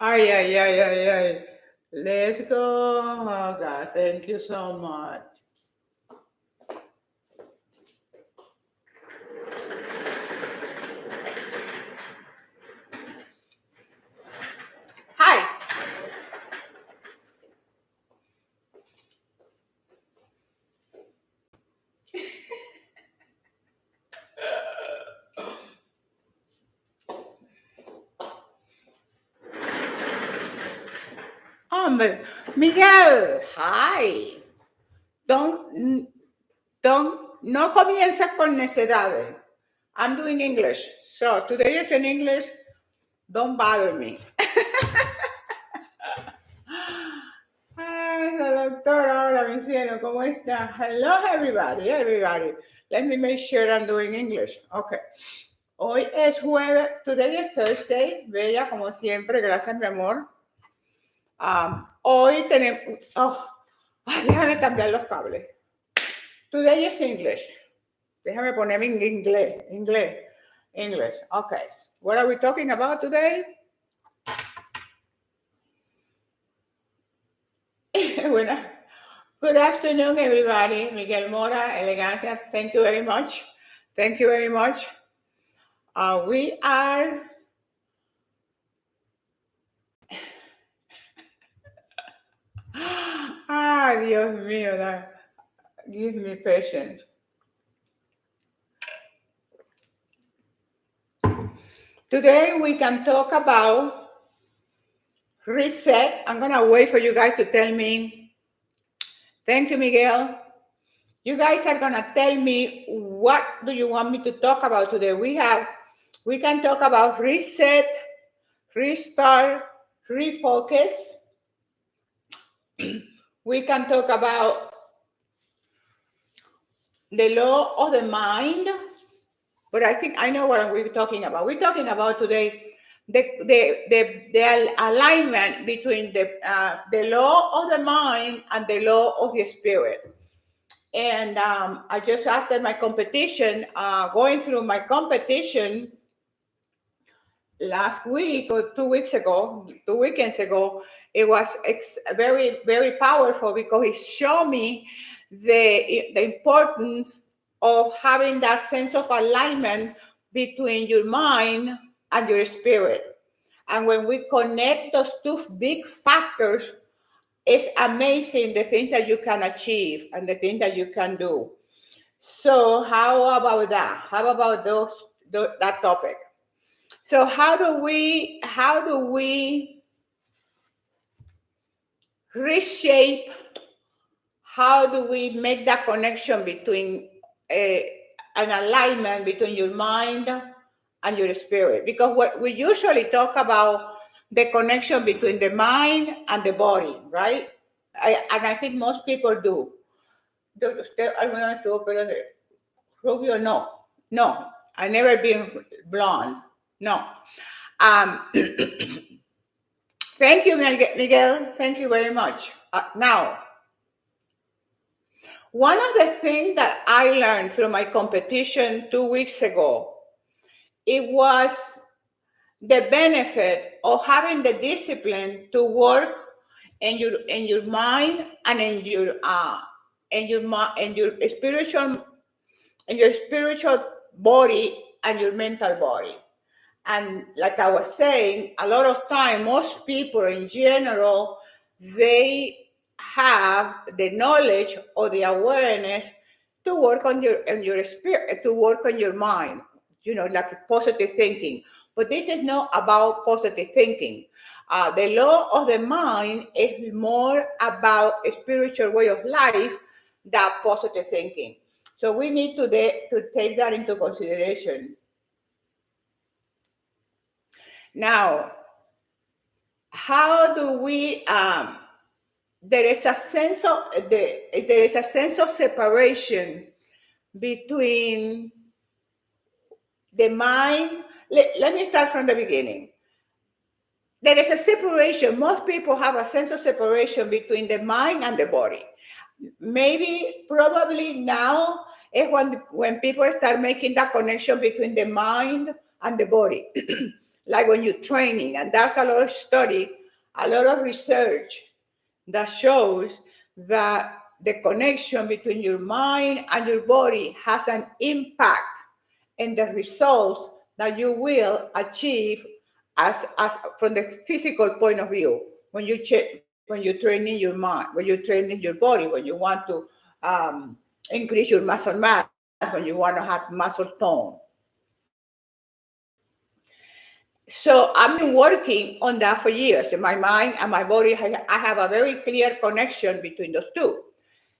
Ay, ay, ay, ay, ay. Let's go. Oh, God, thank you so much. Hi. Hombre, Miguel. Hi. Don't, no comiences con necedades. I'm doing English. So today is in English. Don't bother me. Ay, la doctora, hola, mi cielo, ¿cómo está? Hello, everybody. Let me make sure I'm doing English. Okay. Hoy es jueves, today is Thursday, bella, como siempre, gracias, mi amor. Hoy tenemos, déjame cambiar los cables. Today is English. Déjame ponerme en English. Okay. What are we talking about today? Bueno, good afternoon, everybody. Miguel Mora, Elegancia, thank you very much. Thank you very much. We are... Dios mío, give me patience. Today we can talk about reset. I'm gonna wait for you guys to tell me. Thank you, Miguel. You guys are gonna tell me what do you want me to talk about today. We can talk about reset, restart, refocus. We can talk about the law of the mind, but I think I know what we're talking about. We're talking about today the alignment between the law of the mind and the law of the spirit. And I just after my competition, going through my competition last week or 2 weeks ago, 2 weekends ago, it was very, very powerful because it showed me the importance of having that sense of alignment between your mind and your spirit. And when we connect those two big factors, it's amazing the things that you can achieve and the things that you can do. So how about that? How about that topic? So how do we reshape? How do we make that connection between an alignment between your mind and your spirit? Because what we usually talk about the connection between the mind and the body, right? And I think most people do. ¿Usted alguna vez tuvo pelo de rubio? No. I never been blonde. No. Thank you, Miguel. Thank you very much. Now, one of the things that I learned through my competition 2 weeks ago, it was the benefit of having the discipline to work in your mind and in your spiritual body and your mental body. And like I was saying, a lot of time, most people in general, they have the knowledge or the awareness to work on your spirit, to work on your mind, like positive thinking. But this is not about positive thinking. The law of the mind is more about a spiritual way of life than positive thinking. So we need to take that into consideration. Now, how do we? There is a sense of separation between the mind. Let me start from the beginning. There is a separation. Most people have a sense of separation between the mind and the body. Probably now is when people start making that connection between the mind and the body. like when you're training. And there's a lot of study, a lot of research that shows that the connection between your mind and your body has an impact in the results that you will achieve as from the physical point of view when when you're training your mind, when you're training your body, when you want to um, increase your muscle mass, when you want to have muscle tone. So I've been working on that for years. In my mind and my body, I have a very clear connection between those two.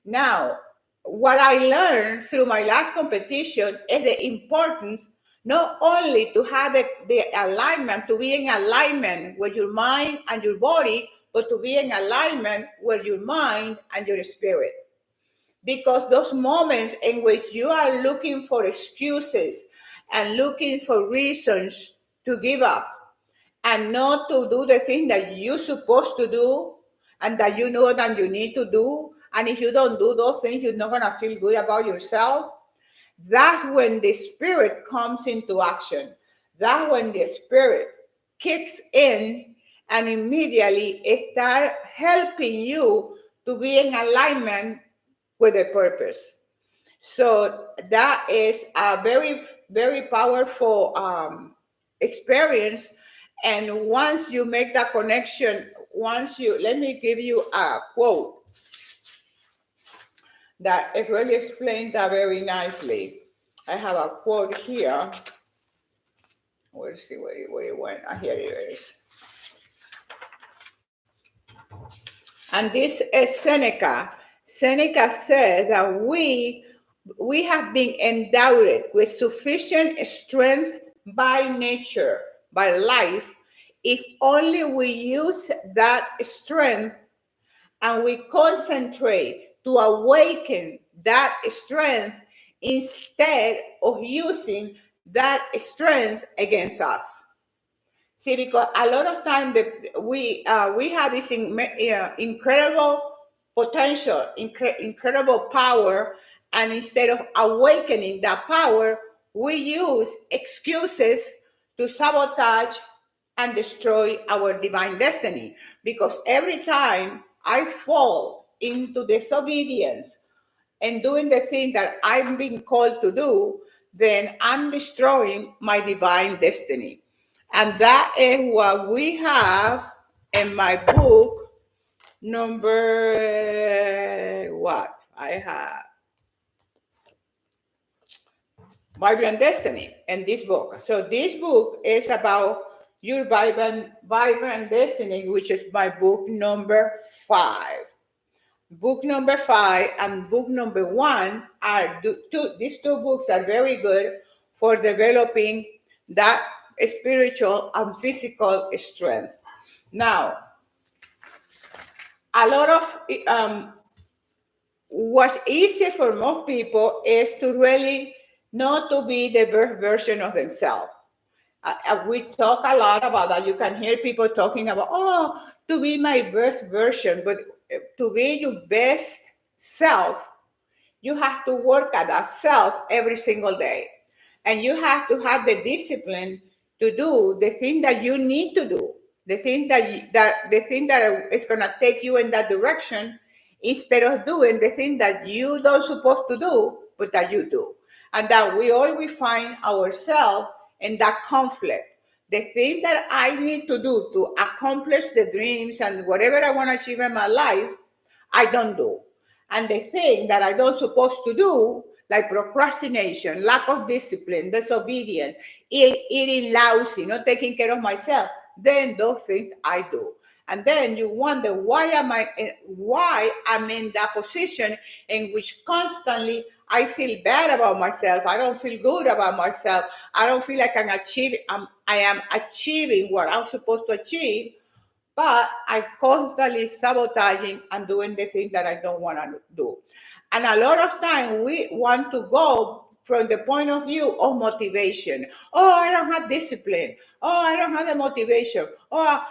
Now, what I learned through my last competition is the importance not only to have the alignment, to be in alignment with your mind and your body, but to be in alignment with your mind and your spirit. Because those moments in which you are looking for excuses and looking for reasons to give up and not to do the thing that you're supposed to do and that you know that you need to do. And if you don't do those things, you're not going to feel good about yourself. That's when the spirit comes into action. That's when the spirit kicks in and immediately it starts helping you to be in alignment with the purpose. So that is a very, very powerful experience. And once you make that connection, let me give you a quote that it really explains that very nicely. I have a quote here. Let's see where it went. Here it is. And this is Seneca. Seneca said that we have been endowed with sufficient strength by nature, by life, if only we use that strength and we concentrate to awaken that strength instead of using that strength against us. See, because a lot of time we have this incredible potential, incredible power, and instead of awakening that power, we use excuses to sabotage and destroy our divine destiny. Because every time I fall into disobedience and doing the thing that I'm being called to do, then I'm destroying my divine destiny. And that is what we have in my book, number what? I have Vibrant Destiny in this book. So this book is about your vibrant destiny, which is my book number 5. Book number 5 and book number 1 are these two books are very good for developing that spiritual and physical strength. Now, a lot of what's easier for most people is to really not to be the best version of themselves. We talk a lot about that. You can hear people talking about, oh, to be my best version, but to be your best self, you have to work at that self every single day. And you have to have the discipline to do the thing that you need to do, the thing that is going to take you in that direction instead of doing the thing that you don't supposed to do, but that you do. And that we always find ourselves in that conflict. The thing that I need to do to accomplish the dreams and whatever I want to achieve in my life, I don't do. And the thing that I don't supposed to do, like procrastination, lack of discipline, disobedience, eating lousy, not taking care of myself, then those things I do. And then you wonder why I'm in that position in which constantly I feel bad about myself. I don't feel good about myself. I don't feel like I am achieving what I'm supposed to achieve, but I constantly sabotaging and doing the thing that I don't want to do. And a lot of time we want to go from the point of view of motivation. Oh, I don't have discipline. Oh, I don't have the motivation. Oh,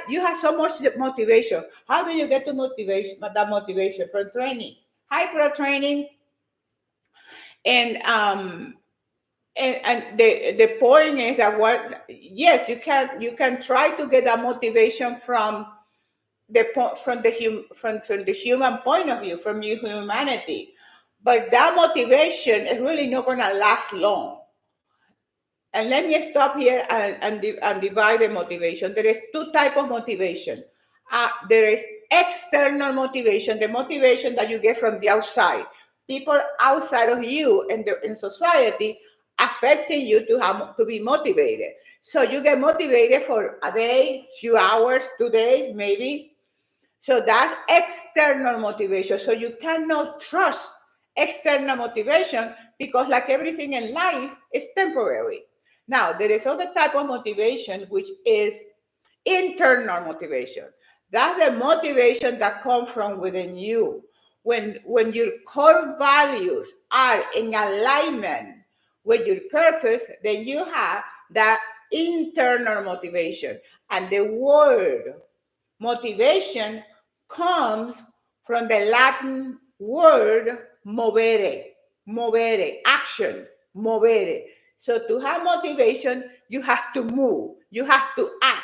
you have so much motivation. How do you get to motivation? That motivation from training, hyper training, and And the point is that yes, you can try to get that motivation from from the human point of view, from your humanity, but that motivation is really not going to last long. And let me stop here and divide the motivation. There is two types of motivation. There is external motivation, the motivation that you get from the outside, people outside of you and in society affecting you to be motivated. So you get motivated for a day, few hours, 2 days, maybe. So that's external motivation. So you cannot trust external motivation because, like everything in life, it's temporary. Now, there is other type of motivation, which is internal motivation. That's the motivation that comes from within you. When your core values are in alignment with your purpose, then you have that internal motivation. And the word motivation comes from the Latin word movere, action, movere. So to have motivation, you have to move, you have to act.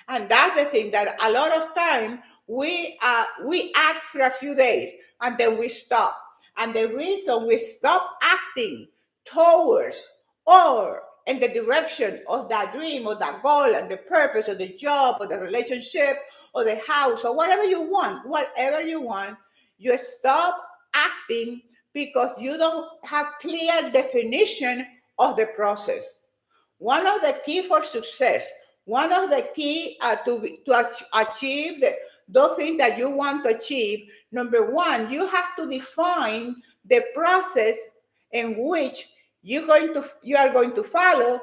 And that's the thing that a lot of time we act for a few days and then we stop. And the reason we stop acting towards or in the direction of that dream or that goal and the purpose of the job or the relationship or the house or whatever you want, you stop acting because you don't have clear definition of the process. One of the key for success, one of the key to achieve those things that you want to achieve, number one, you have to define the process in which you are going to follow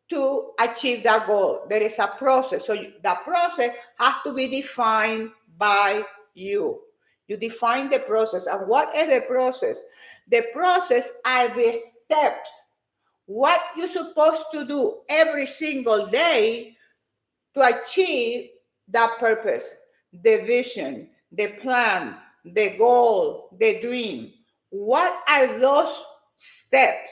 to achieve that goal. There is a process. So that process has to be defined by you. You define the process. And what is the process? The process are the steps. What you're supposed to do every single day to achieve that purpose, the vision, the plan, the goal, the dream. What are those steps?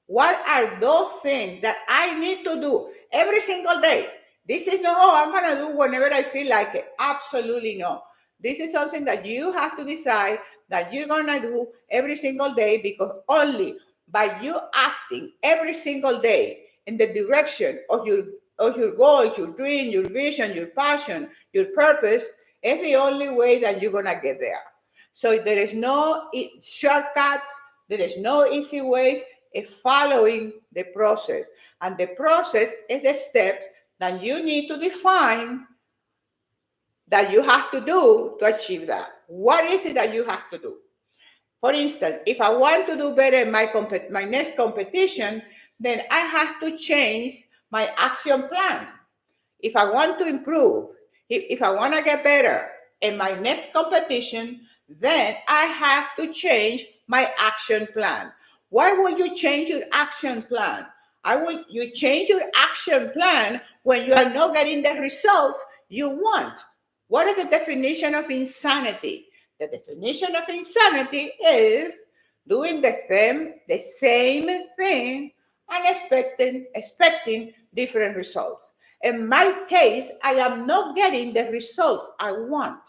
What are those things that I need to do every single day? This is not, oh, I'm going to do whenever I feel like it. Absolutely no. This is something that you have to decide that you're going to do every single day, because only by you acting every single day in the direction of your goals, your dream, your vision, your passion, your purpose, is the only way that you're going to get there. So there is no shortcuts, there is no easy ways. It's following the process. And the process is the steps that you need to define that you have to do to achieve that. What is it that you have to do? For instance, if I want to do better in my next competition, then I have to change my action plan. If I want to improve, if I want to get better in my next competition, then I have to change my action plan. Why would you change your action plan? You change your action plan when you are not getting the results you want. What is the definition of insanity? The definition of insanity is doing the same thing and expecting different results. In my case, I am not getting the results I want.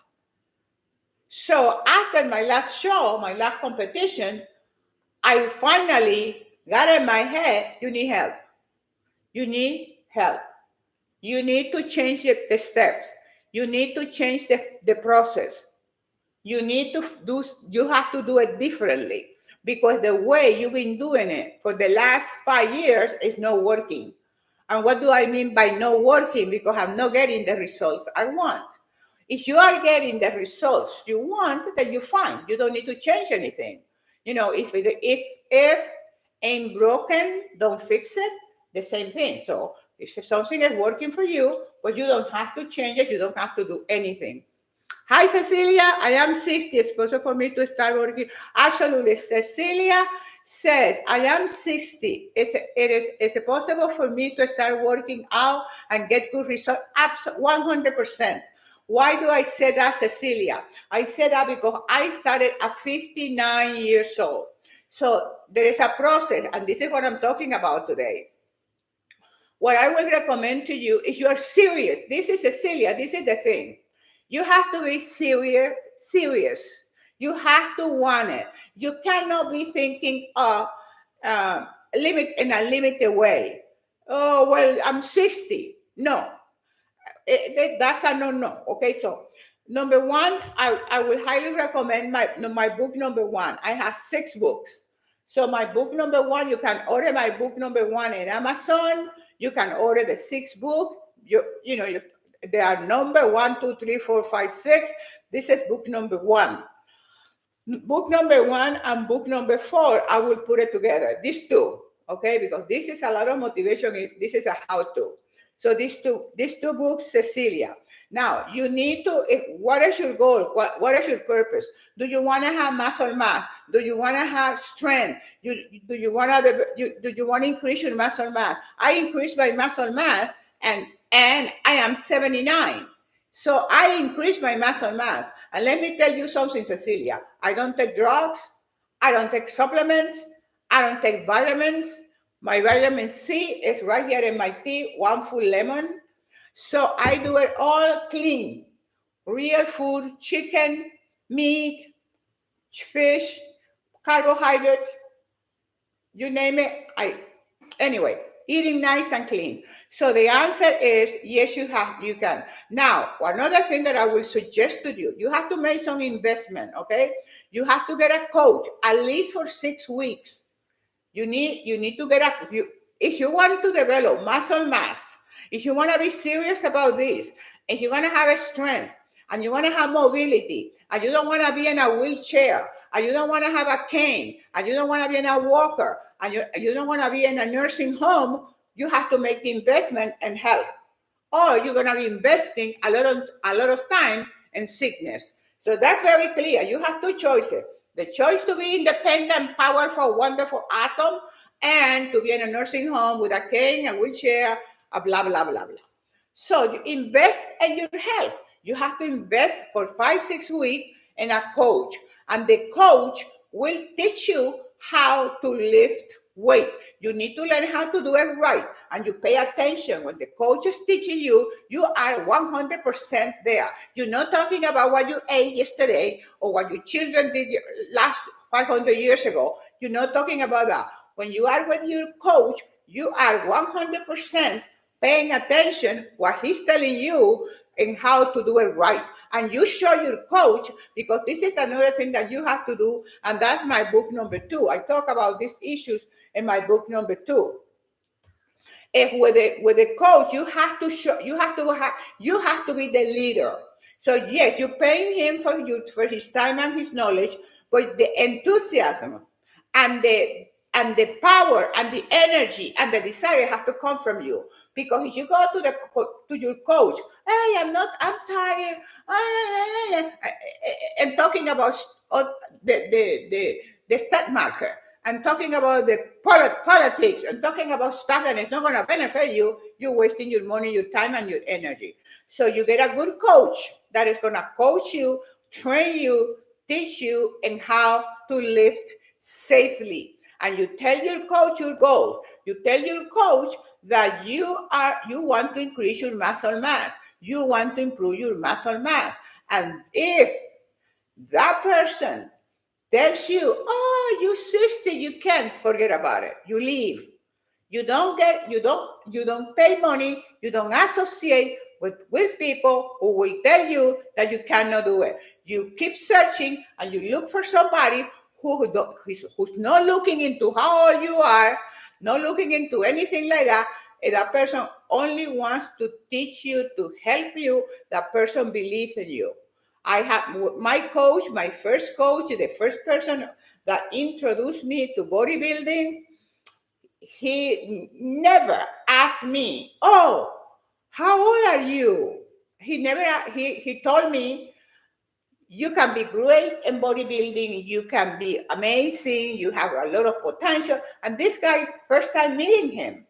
So after my last show, my last competition, I finally got in my head, you need help. You need help. You need to change the steps. You need to change the process. You have to do it differently, because the way you've been doing it for the last 5 years is not working. And what do I mean by not working? Because I'm not getting the results I want. If you are getting the results you want, then you're fine. You don't need to change anything. If ain't broken, don't fix it. The same thing. So if something is working for you, but you don't have to change it, you don't have to do anything. Hi, Cecilia. I am 60. It's possible for me to start working. Absolutely. Cecilia says, I am 60. Is it possible for me to start working out and get good results? 100%. Why do I say that, Cecilia? I say that because I started at 59 years old. So there is a process, and this is what I'm talking about today. What I will recommend to you, if you are serious, this is Cecilia, this is the thing. You have to be serious. You have to want it. You cannot be thinking of limit in a limited way. Oh, well, I'm 60. No, that's a no. Okay, so number one, I will highly recommend my book number one. I have 6 books. So my book number one, you can order my book number one in Amazon. You can order the 6th book. They are number 1, 2, 3, 4, 5, 6. This is book number one. Book number one and book number four, I will put it together. These two, okay, because this is a lot of motivation. This is a how-to. So these two books, Cecilia. Now you need to. What is your goal? What is your purpose? Do you want to have muscle mass? Do you want to have strength? Do you want to increase your muscle mass? I increased my muscle mass, and I am 79. So I increase my muscle mass. And let me tell you something, Cecilia. I don't take drugs. I don't take supplements. I don't take vitamins. My vitamin C is right here in my tea, 1 full lemon. So I do it all clean. Real food, chicken, meat, fish, carbohydrates, you name it. Anyway, eating nice and clean. So the answer is yes, you can. Now, another thing that I will suggest to you, you have to make some investment, okay? You have to get a coach at least for 6 weeks. You need to get if you want to develop muscle mass, if you want to be serious about this, if you want to have a strength and you want to have mobility, and you don't want to be in a wheelchair, and you don't want to have a cane, and you don't want to be in a walker, and you don't want to be in a nursing home, you have to make the investment in health, or you're going to be investing a lot of time in sickness. So that's very clear. You have 2 choices: the choice to be independent, powerful, wonderful, awesome, and to be in a nursing home with a cane, a wheelchair, a blah blah blah blah. So you invest in your health. You have to invest for 5, 6 weeks in a coach, and the coach will teach you how to lift weight. You need to learn how to do it right, and you pay attention when the coach is teaching you. You are 100% there. You're not talking about what you ate yesterday or what your children did last 500 years ago. You're not talking about that. When you are with your coach, you are 100% paying attention what he's telling you and how to do it right. And you show your coach, because this is another thing that you have to do, and that's my book number 2. I talk about these issues in my book number 2. If with a coach, you have to show, you have to be the leader. So yes, you're paying him for his time and his knowledge, but the enthusiasm and the power and the energy and the desire have to come from you. Because if you go to your coach, hey, I'm tired, and talking about the stock market, and talking about the politics, and talking about stuff that is not going to benefit you, you're wasting your money, your time, and your energy. So you get a good coach that is going to coach you, train you, teach you, and how to lift safely. And you tell your coach your goal. You tell your coach that you want to increase your muscle mass. You want to improve your muscle mass. And if that person tells you, oh, you're 60, you can't, forget about it. You leave. You don't pay money, you don't associate with people who will tell you that you cannot do it. You keep searching and you look for somebody who's not looking into how old you are, not looking into anything like that. And that person only wants to teach you, to help you. That person believes in you. I have my coach, my first coach, the first person that introduced me to bodybuilding. He never asked me, oh, how old are you? He told me, you can be great in bodybuilding, you can be amazing, you have a lot of potential. And this guy, first time meeting him,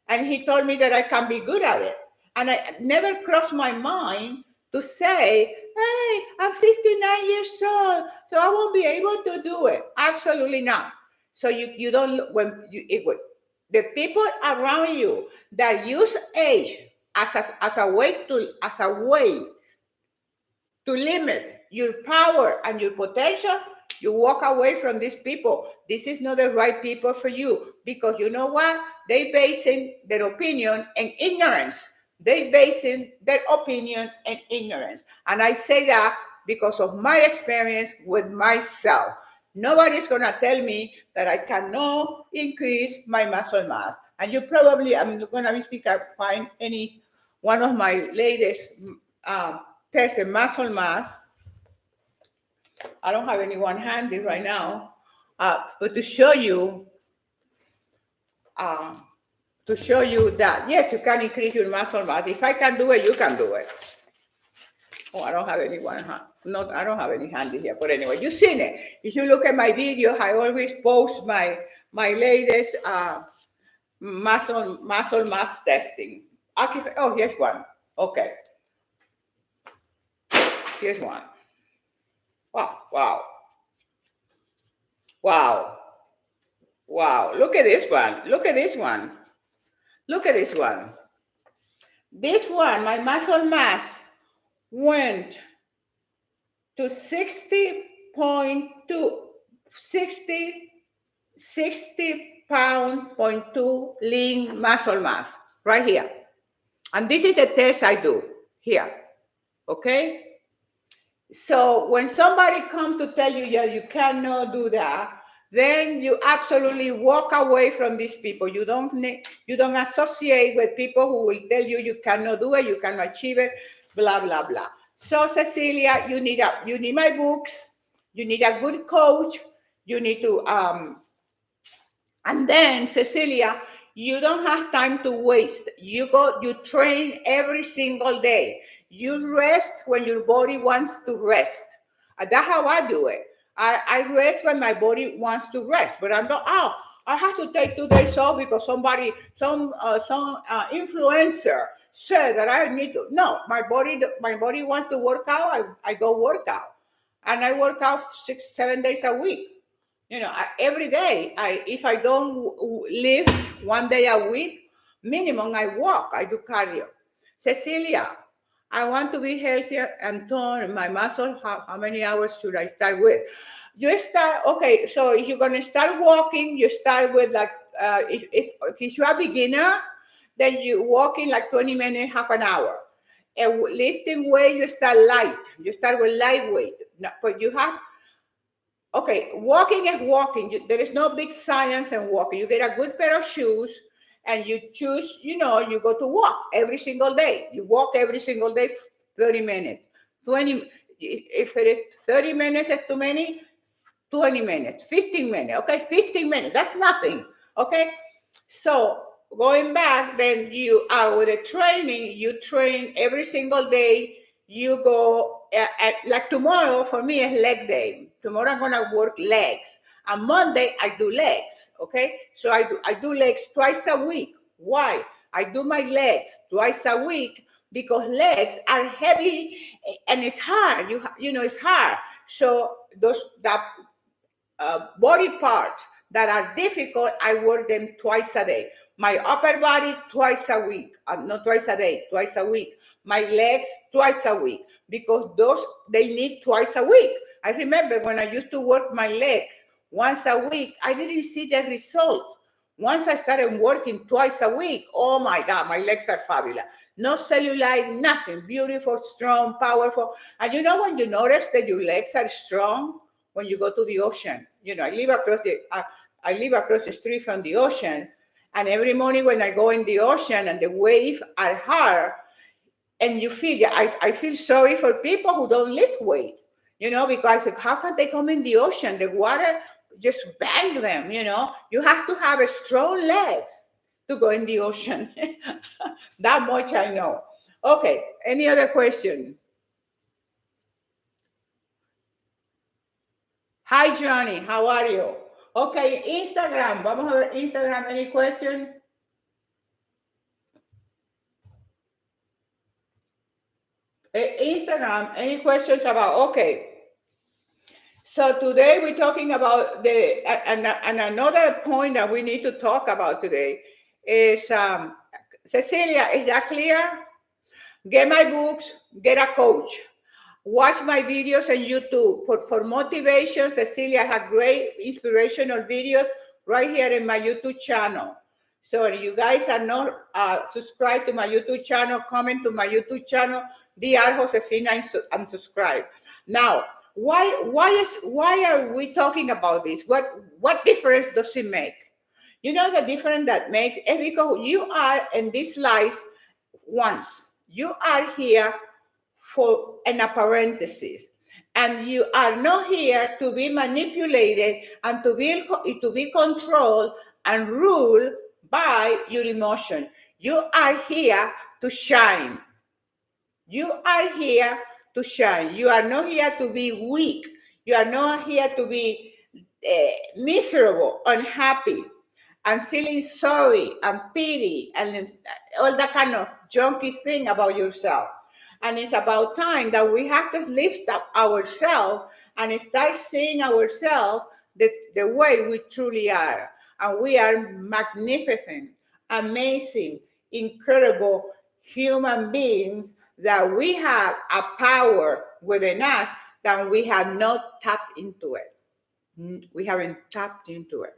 and he told me that I can be good at it. And I never crossed my mind to say, hey, I'm 59 years old, so I won't be able to do it. Absolutely not. So you don't, when you, the people around you that use age as a way to limit your power and your potential, you walk away from these people. This is not the right people for you, because you know what? They basing their opinion in ignorance. They basing their opinion in ignorance. And I say that because of my experience with myself. Nobody's gonna tell me that I cannot increase my muscle mass. And you probably, I'm gonna see if I find any one of my latest um, tests in muscle mass. I don't have anyone handy right now, but uh, to show you that yes, you can increase your muscle mass. If I can do it, you can do it. Oh, I don't have anyone. Not, I don't have any handy here. But anyway, you've seen it. If you look at my video, I always post my latest muscle mass testing. Oh, here's one. Okay, here's one. Wow, wow, wow, wow. Look at this one. Look at this one. Look at this one. This one, my muscle mass went to 60.2, 60 pound point two lean muscle mass right here. And this is the test I do here. Okay? So when somebody comes to tell you, yeah, you cannot do that, then you absolutely walk away from these people. You don't associate with people who will tell you you cannot do it, you cannot achieve it, blah blah blah. So Cecilia, you need my books, you need a good coach, you need to and then, Cecilia, you don't have time to waste. You train every single day. You rest when your body wants to rest. That's how I do it. I rest when my body wants to rest, but I'm not, oh, I have to take 2 days off because some influencer said that I need to. No, my body wants to work out. I go work out, and I work out 6, 7 days a week. Every day, if I don't live 1 day a week, minimum I walk, I do cardio. Cecilia, I want to be healthier and tone my muscle. How many hours should I start with? You start, okay, so if you're going to start walking, you start with like, if you're a beginner, then you walk in like 20 minutes, half an hour. And lifting weight, you start light. You start with lightweight. No, but you have, okay, walking is walking. There is no big science in walking. You get a good pair of shoes and you choose, you go to walk every single day. You walk every single day, 30 minutes, 20. If it is 30 minutes is too many, 20 minutes, 15 minutes. Okay, 15 minutes. That's nothing. Okay. So going back, then you are with the training, you train every single day. You go like tomorrow for me is leg day. Tomorrow I'm gonna work legs. On Monday I do legs. Okay, so I do legs twice a week. Why? I do my legs twice a week because legs are heavy and it's hard. You know it's hard. So that body parts that are difficult, I work them twice a day. My upper body twice a week, not twice a day, twice a week. My legs twice a week because those they need twice a week. I remember when I used to work my legs once a week, I didn't see the result. Once I started working twice a week, oh my God, my legs are fabulous. No cellulite, nothing. Beautiful, strong, powerful. And when you notice that your legs are strong, when you go to the ocean. I live across the street from the ocean, and every morning when I go in the ocean and the waves are hard, and you feel, yeah, I feel sorry for people who don't lift weight, because how can they come in the ocean? The water just bang them, You have to have a strong legs to go in the ocean. That much I know. Okay, any other question? Hi, Johnny. How are you? Okay, Instagram. Vamos a ver Instagram. Any question? Instagram. Any questions about? Okay. So today we're talking about and another point that we need to talk about today is Cecilia, is that clear? Get my books, get a coach. Watch my videos on YouTube for motivation. Cecilia has great inspirational videos right here in my YouTube channel. So if you guys are not subscribed to my YouTube channel, comment to my YouTube channel, Dr. Josefina, and subscribe. Now, why are we talking about this? What difference does it make? You know the difference that makes is because you are in this life once. You are here for an parenthesis. And you are not here to be manipulated and to be controlled and ruled by your emotion. You are here to shine. You are here to shine. You are not here to be weak. You are not here to be miserable, unhappy, and feeling sorry and pity and all that kind of junky thing about yourself. And it's about time that we have to lift up ourselves and start seeing ourselves the way we truly are. And we are magnificent, amazing, incredible human beings that we have a power within us that we have not tapped into it. We haven't tapped into it,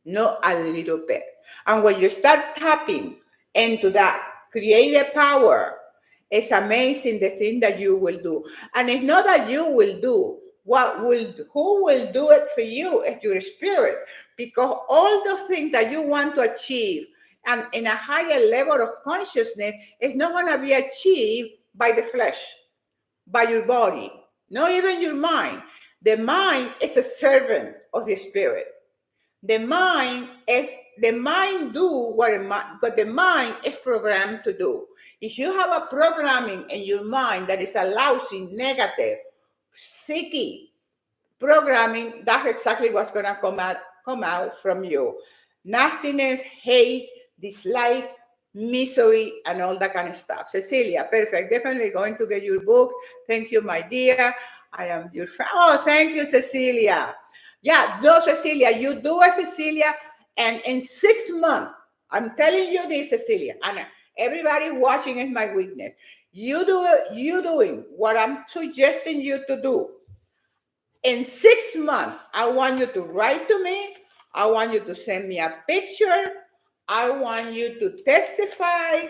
not a little bit. And when you start tapping into that creative power, it's amazing the thing that you will do. And it's not that you will do. Who will do it for you is your spirit. Because all those things that you want to achieve and in a higher level of consciousness is not going to be achieved by the flesh, by your body, not even your mind. The mind is a servant of the spirit. The mind do what the mind is programmed to do. If you have a programming in your mind that is a lousy, negative, sicky programming, that's exactly what's gonna come out from you. Nastiness, hate, dislike, misery, and all that kind of stuff. Cecilia, perfect. Definitely going to get your book. Thank you, my dear. I am your friend. Oh, thank you, Cecilia. Yeah, no, Cecilia, you do it, Cecilia, and in 6 months, I'm telling you this, Cecilia, and everybody watching is my witness. You doing what I'm suggesting you to do in 6 months, I want you to write to me. I want you to send me a picture. I want you to testify.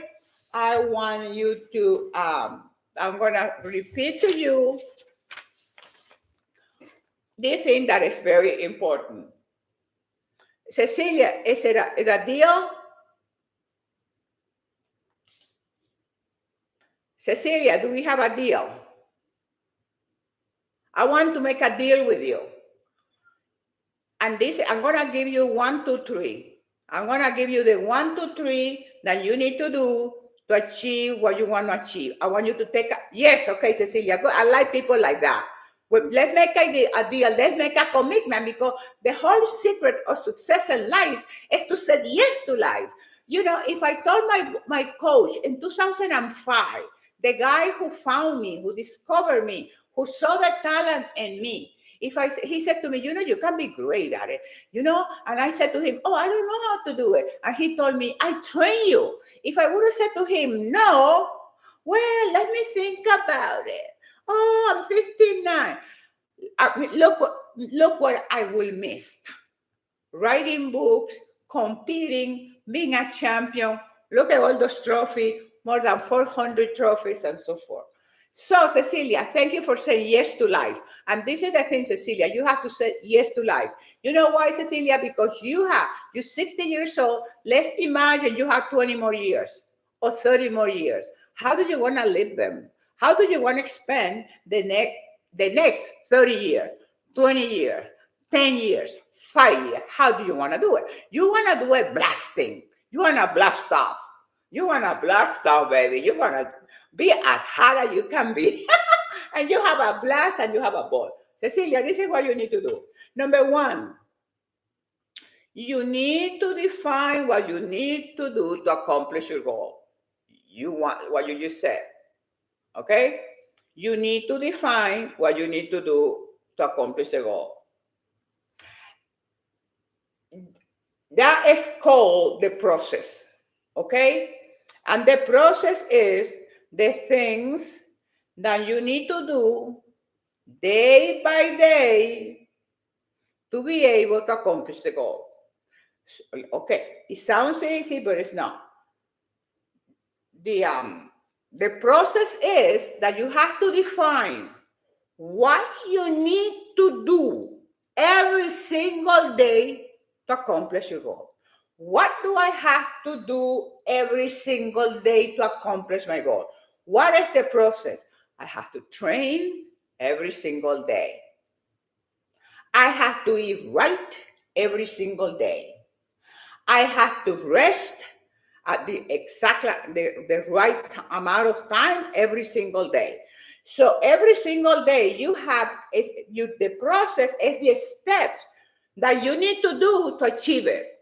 I want you to, I'm going to repeat to you this thing that is very important. Cecilia, is it a deal? Cecilia, do we have a deal? I want to make a deal with you. And this, I'm going to give you 1, 2, 3. I'm going to give you the 1, 2, 3 that you need to do to achieve what you want to achieve. I want you to take yes, okay, Cecilia. I like people like that. Well, let's make a deal. Let's make a commitment, because the whole secret of success in life is to say yes to life. You know, if I told my coach in 2005, the guy who found me, who discovered me, who saw the talent in me, he said to me, you can be great at it, and I said to him, oh, I don't know how to do it. And he told me, I train you. If I would have said to him, no, well, let me think about it. Oh, I'm 59. Look what I will miss. Writing books, competing, being a champion. Look at all those trophies, more than 400 trophies and so forth. So, Cecilia, thank you for saying yes to life. And this is the thing, Cecilia, you have to say yes to life. You know why, Cecilia? Because you're 60 years old. Let's imagine you have 20 more years or 30 more years. How do you want to live them? How do you want to spend the next 30 years, 20 years, 10 years, 5 years? How do you want to do it? You want to do it blasting. You want to blast off. You want to blast off, baby. You want to be as hard as you can be. And you have a blast and you have a ball. Cecilia, this is what you need to do. Number 1, you need to define what you need to do to accomplish your goal. You want what you just said. Okay? You need to define what you need to do to accomplish the goal. That is called the process, okay? And the process is the things that you need to do day by day to be able to accomplish the goal. Okay, it sounds easy, but it's not. The um the process is that you have to define what you need to do every single day to accomplish your goal. What do I have to do every single day to accomplish my goal? What is the process? I have to train every single day. I have to eat right every single day. I have to rest at the right amount of time every single day. So every single day the process is the steps that you need to do to achieve it.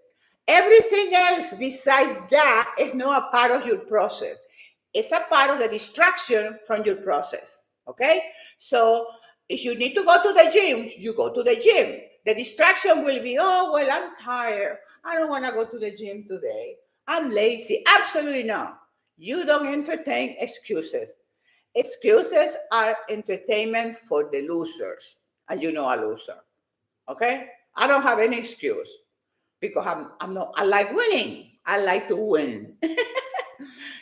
Everything else besides that is not a part of your process. It's a part of the distraction from your process. Okay? So if you need to go to the gym, you go to the gym. The distraction will be, oh, well, I'm tired. I don't want to go to the gym today. I'm lazy. Absolutely not. You don't entertain excuses. Excuses are entertainment for the losers. And you know a loser. Okay? I don't have any excuse because I'm not, I like winning. I like to win.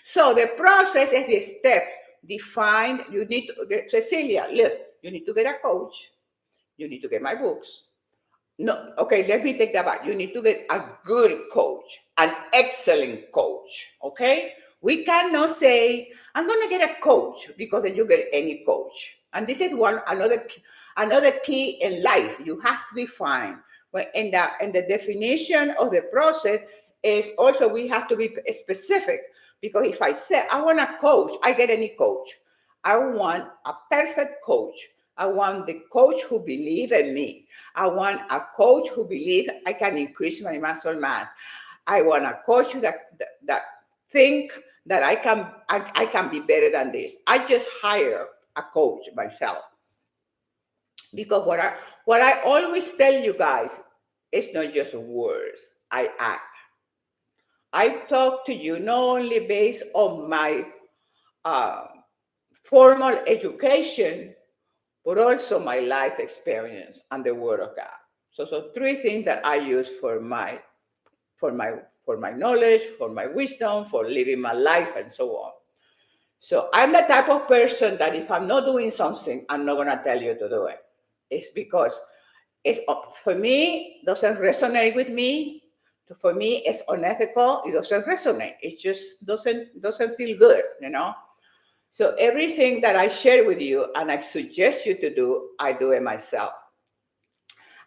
So the process is the step defined. You need to, Cecilia, listen, you need to get a coach. You need to get my books. No, okay, let me take that back. You need to get a good coach, an excellent coach, okay? We cannot say, I'm going to get a coach because then you get any coach. And this is another key in life. You have to define. But in the definition of the process is also we have to be specific. Because if I say I want a coach, I get any coach. I want a perfect coach. I want the coach who believes in me. I want a coach who believes I can increase my muscle mass. I want a coach that think that I can be better than this. I just hire a coach myself. Because what I always tell you guys, it's not just words. I act. I talk to you not only based on my uh, formal education, but also my life experience and the Word of God. So three things that I use for my for my knowledge, for my wisdom, for living my life, and so on. So I'm the type of person that if I'm not doing something, I'm not gonna tell you to do it. It's because it's for me doesn't resonate with me. For me, it's unethical. It doesn't resonate. It just doesn't feel good, you know. So everything that I share with you and I suggest you to do, I do it myself.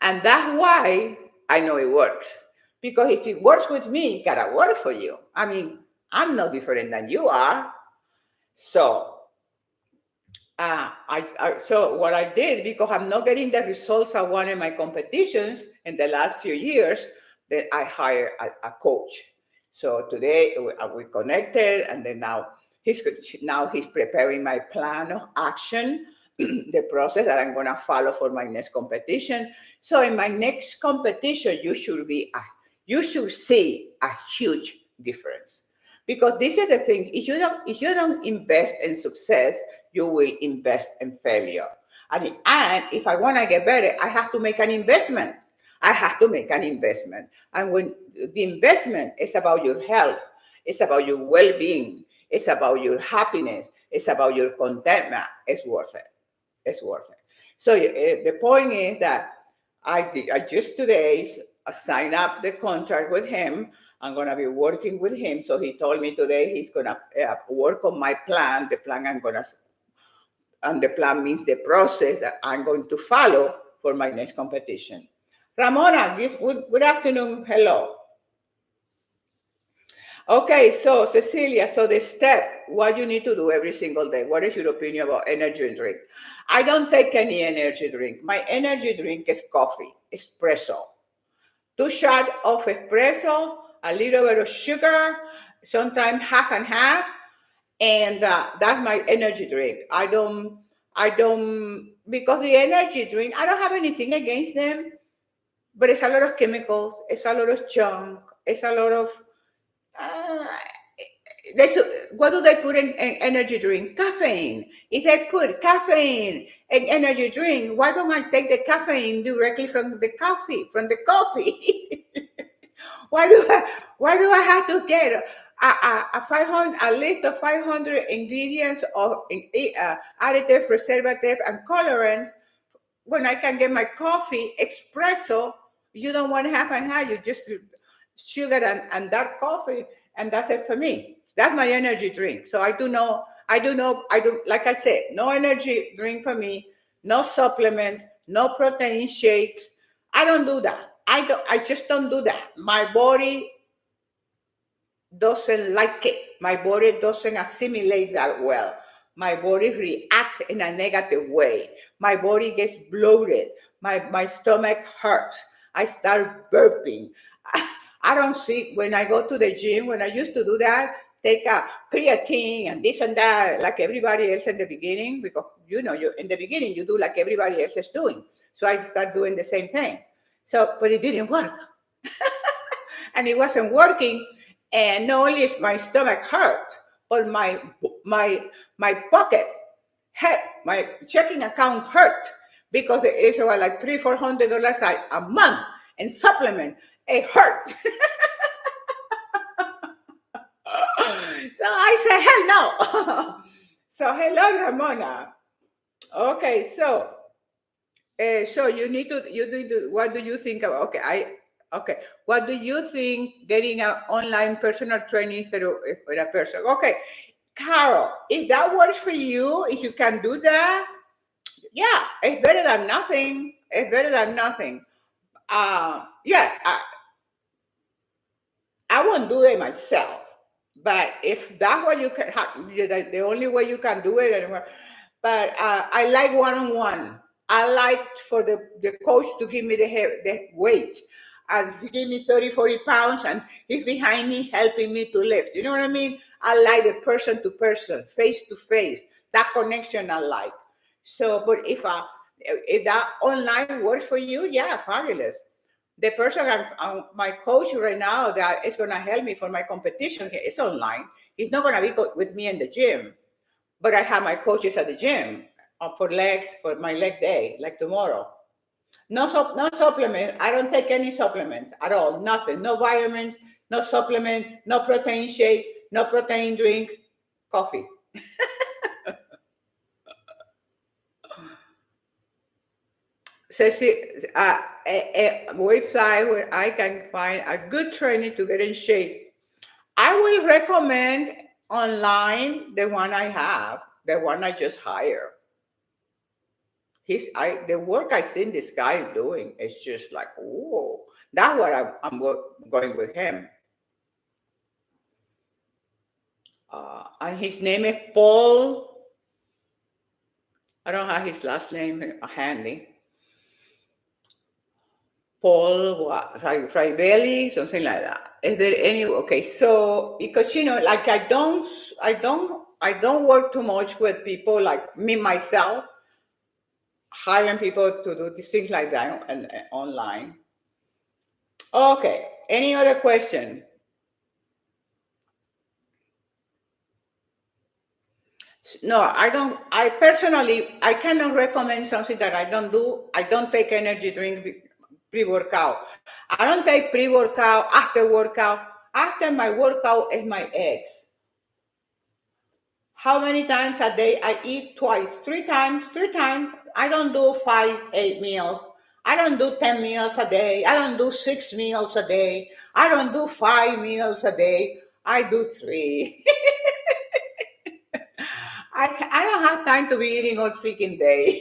And that's why I know it works. Because if it works with me, it gotta work for you. I mean, I'm no different than you are. So so what I did, because I'm not getting the results I want in my competitions in the last few years, then I hired a coach. So today we connected, and then he's preparing my plan of action, the process that I'm gonna follow for my next competition. So in my next competition, you should see a huge difference. Because this is the thing: if you don't invest in success, you will invest in failure. And if I want to get better, I have to make an investment. I have to make an investment. And when the investment is about your health, it's about your well-being, it's about your happiness, it's about your contentment, it's worth it. It's worth it. So the point is that I just today signed up the contract with him. I'm going to be working with him. So he told me today he's going to work on my plan, the plan and the plan means the process that I'm going to follow for my next competition. Ramona, good afternoon. Hello. Okay, so Cecilia, so the step, what you need to do every single day. What is your opinion about energy drink? I don't take any energy drink. My energy drink is coffee, espresso. 2 shots of espresso, a little bit of sugar, sometimes half and half, and that's my energy drink. I don't, because the energy drink, I don't have anything against them, but it's a lot of chemicals, it's a lot of junk, it's a lot of, uh, they should, what do they put in energy drink? Caffeine. If they put caffeine in energy drink, why don't I take the caffeine directly from the coffee? From the coffee? Why do I have to get a 500 a list of 500 ingredients of additive, preservative, and colorants when I can get my coffee espresso? You don't want half and half. You just sugar and dark coffee, and that's it for me. That's my energy drink. So I do, like I said, no energy drink for me, no supplement, no protein shakes. I don't do that. I just don't do that. My body doesn't like it. My body doesn't assimilate that well. My body reacts in a negative way. My body gets bloated. My stomach hurts. I start burping. I don't see, when I go to the gym, when I used to do that, take a creatine and this and that, like everybody else in the beginning, because you in the beginning you do like everybody else is doing. So I start doing the same thing. So, but it didn't work, and it wasn't working. And not only is my stomach hurt, but my my pocket hurt, my checking account hurt, because it's about like $300-400 a month in supplement. It hurt. So I said, hell no. So hello, Ramona. Okay, so you need to, what do you think about, okay, what do you think getting an online personal training instead of with a person? Okay, Carol, if that works for you, if you can do that, yeah, it's better than nothing. It's better than nothing. Yeah, I won't do it myself, but if that's what you can, the only way you can do it, but I like one-on-one. I like for the coach to give me the weight. And he gave me 30, 40 pounds, and he's behind me helping me to lift. You know what I mean? I like the person to person, face to face. That connection I like. So, but if that online works for you, yeah, fabulous. The person my coach right now that is going to help me for my competition is online. He's not going to be with me in the gym, but I have my coaches at the gym for legs, for my leg day, like tomorrow. No supplement. I don't take any supplements at all. Nothing. No vitamins. No supplement. No protein shake. No protein drink. Coffee. Says a website where I can find a good training to get in shape. I will recommend online the one I have, the one I just hired. The work I seen this guy doing is just like, whoa. That's what I'm going with him. And his name is Paul. I don't have his last name handy. Paul what? Rivelli, something like that. Is there any? Okay, so because like I don't work too much with people like me myself, hiring people to do these things like that online. Okay, any other question? No, I don't. I personally, I cannot recommend something that I don't do. I don't take energy drink pre-workout. I don't take pre-workout, after workout. After my workout is my eggs. How many times a day I eat? Twice, three times. I don't do 5, 8 meals. I don't do 10 meals a day. I don't do 6 meals a day. I don't do 5 meals a day. I do three. I don't have time to be eating all freaking day.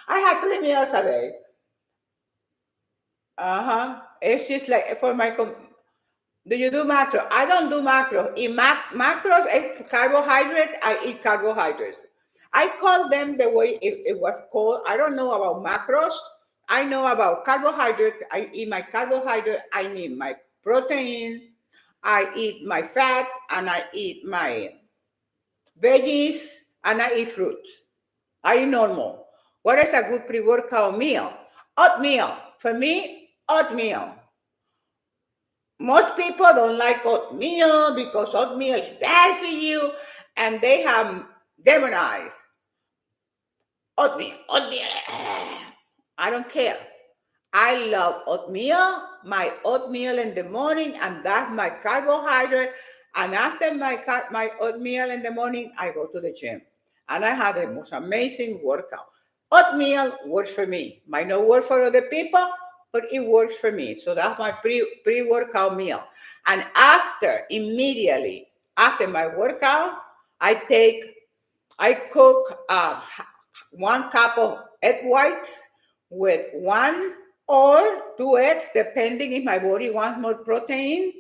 I have 3 meals a day. Uh-huh. It's just like for my do you do macro? I don't do macro. In macros, carbohydrate, I eat carbohydrates. I call them the way it was called. I don't know about macros. I know about carbohydrate. I eat my carbohydrate. I need my protein. I eat my fat, and I eat my veggies and I eat fruits. I eat normal. What is a good pre-workout meal? Oatmeal. For me, oatmeal. Most people don't like oatmeal because oatmeal is bad for you, and they have demonized oatmeal. Oatmeal. I don't care. I love oatmeal, my oatmeal in the morning, and that's my carbohydrate. And after my oatmeal in the morning, I go to the gym. And I have the most amazing workout. Oatmeal works for me. Might not work for other people, but it works for me. So that's my pre-workout meal. And immediately after my workout, I cook 1 cup of egg whites with 1 or 2 eggs, depending if my body wants more protein.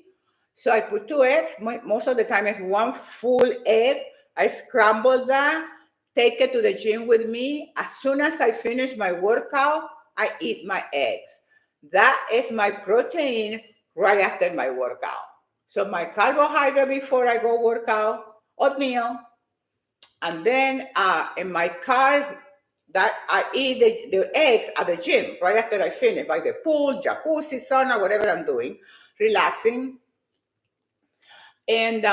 So I put 2 eggs. Most of the time, it's 1 full egg. I scramble that, take it to the gym with me. As soon as I finish my workout, I eat my eggs. That is my protein right after my workout. So my carbohydrate before I go work out, oatmeal, and then in my car, that I eat the eggs at the gym right after I finish, by the pool, jacuzzi, sauna, whatever I'm doing, relaxing. And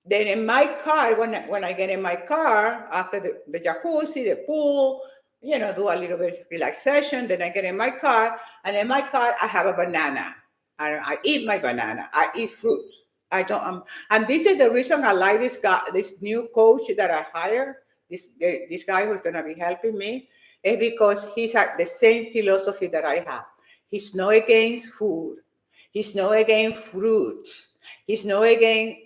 then in my car, when I get in my car after the jacuzzi, the pool, do a little bit of relaxation. Then I get in my car, and in my car I have a banana. I eat my banana. I eat fruit. I don't. And this is the reason I like this guy, this new coach that I hired. This guy who's gonna be helping me, is because he's at the same philosophy that I have. He's not against food. He's not against fruits. He's not against.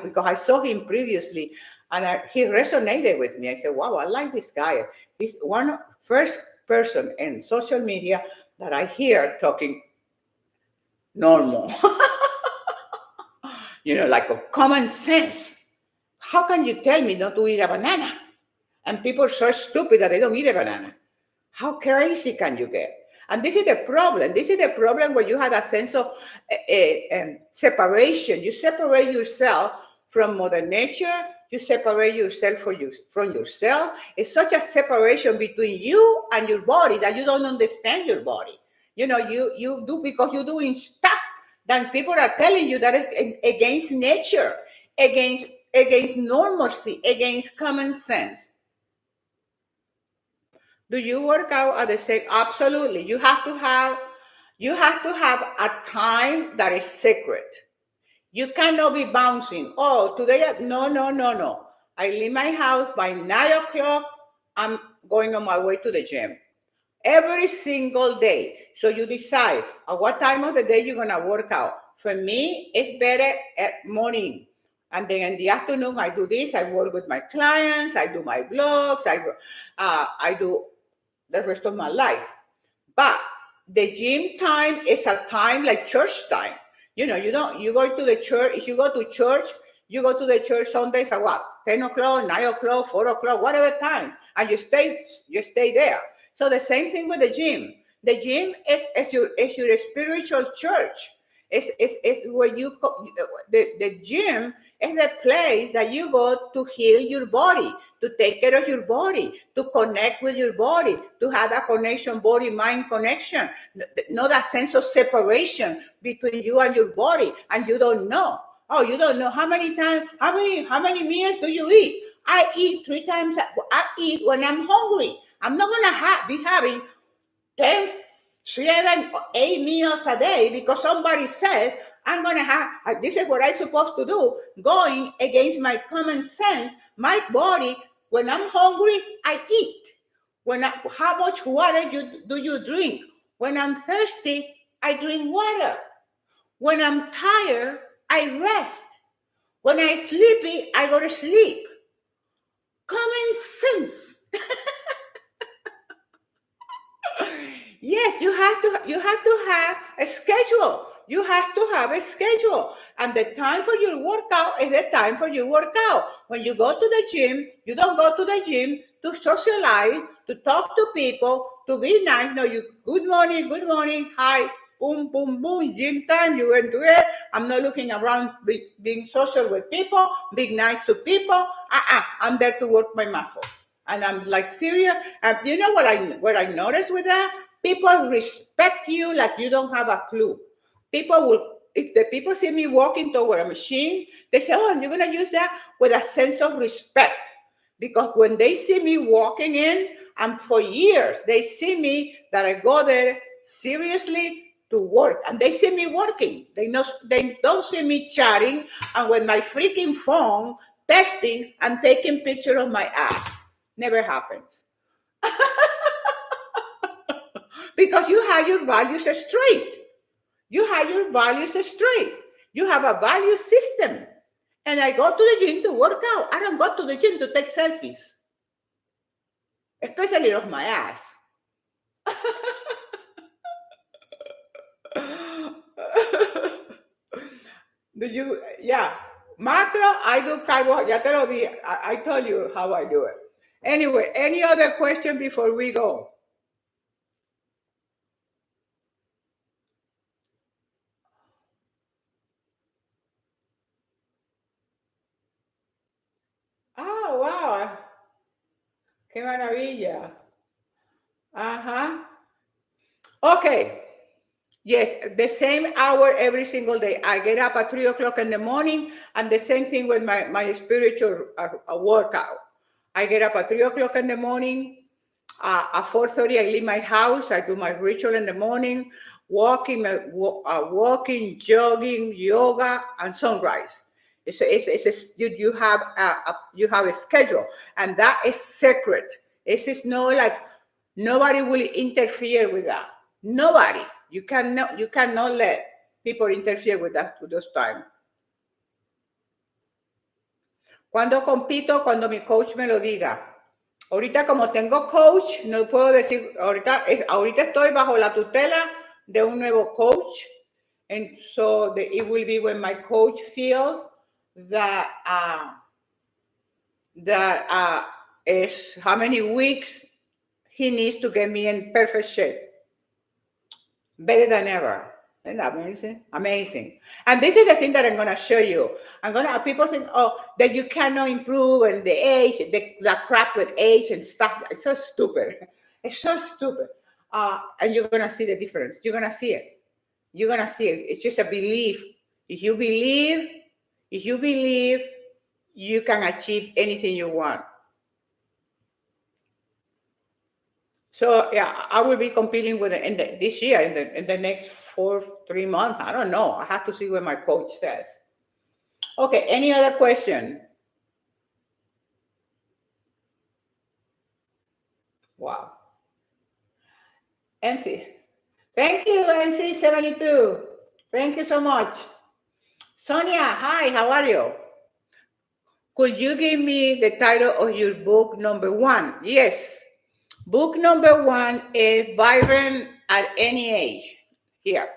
Because I saw him previously, and he resonated with me. I said, "Wow, I like this guy." He's one first person in social media that I hear talking normal. Like a common sense. How can you tell me not to eat a banana? And people are so stupid that they don't eat a banana. How crazy can you get? And this is the problem. This is the problem where you have a sense of separation. You separate yourself from Mother Nature. You separate yourself from yourself. It's such a separation between you and your body that you don't understand your body. You do because you're doing stuff that people are telling you that is against nature, against normalcy, against common sense. Do you work out at the same? Absolutely. You have to have a time that is sacred. You cannot be bouncing. Oh, today, no, no, no, no. I leave my house by 9 o'clock. I'm going on my way to the gym every single day. So you decide at what time of the day you're gonna work out. For me, it's better at morning. And then in the afternoon, I do this. I work with my clients. I do my blogs. I do the rest of my life. But the gym time is a time like church time. You go to the church. If you go to church, you go to the church Sundays at what? 10 o'clock, 9 o'clock, 4 o'clock, whatever time. And you stay there. So the same thing with the gym. The gym is your spiritual church. It's where the gym is the place that you go to heal your body, to take care of your body, to connect with your body, to have that connection, body-mind connection, not that sense of separation between you and your body, and you don't know. Oh, you don't know how many times, how many meals do you eat? I eat 3 times. I eat when I'm hungry. I'm not gonna be having 10, 7, 8 meals a day because somebody says I'm gonna have. This is what I'm supposed to do. Going against my common sense, my body. When I'm hungry, I eat. How much water do you drink? When I'm thirsty, I drink water. When I'm tired, I rest. When I'm sleepy, I go to sleep. Common sense. Yes, you have to have a schedule. You have to have a schedule. And the time for your workout is the time for your workout. When you go to the gym, you don't go to the gym to socialize, to talk to people, to be nice. No, you good morning, hi, boom, boom, boom, gym time, you went to it. I'm not looking around being social with people, being nice to people. I'm there to work my muscle. And I'm like serious. And you know what I noticed with that? People respect you like you don't have a clue. People will, if the people see me walking toward a machine, they say, "Oh, and you're gonna use that," with a sense of respect. Because when they see me walking in, and for years they see me that I go there seriously to work, and they see me working. They don't see me chatting and with my freaking phone texting and taking picture of my ass. Never happens. Because you have your values straight. You have your values straight. You have a value system. And I go to the gym to work out. I don't go to the gym to take selfies, especially of my ass. Do you, yeah. Macro, I do carbo. Ya te lo di. I told you how I do it. Anyway, any other question before we go? Ah, wow. Qué maravilla. Uh-huh. Okay. Yes, the same hour every single day. I get up at 3 o'clock in the morning, and the same thing with my spiritual workout. I get up at 3 o'clock in the morning. At 4:30, I leave my house. I do my ritual in the morning, walking, jogging, yoga, and sunrise. You have you have a schedule, and that is sacred. This is not like nobody will interfere with that. Nobody. You cannot let people interfere with that to those time. Cuando compito, cuando mi coach me lo diga. Ahorita como tengo coach, no puedo decir, ahorita estoy bajo la tutela de un nuevo coach. And so it will be when my coach feels that is how many weeks he needs to get me in perfect shape. Better than ever. Isn't that amazing? Amazing. And this is the thing that I'm going to show you. People think, oh, that you cannot improve and the age, the crap with age and stuff. It's so stupid. It's so stupid. And you're going to see the difference. You're going to see it. You're going to see it. It's just a belief. If you believe, if you believe, you can achieve anything you want. So yeah, I will be competing with this year in the next 3 months. I don't know. I have to see what my coach says. Okay. Any other question? Wow. MC. Thank you, MC72. Thank you so much. Sonia, hi. How are you? Could you give me the title of your book number one? Yes. Book number one is Vibrant at Any Age. Here.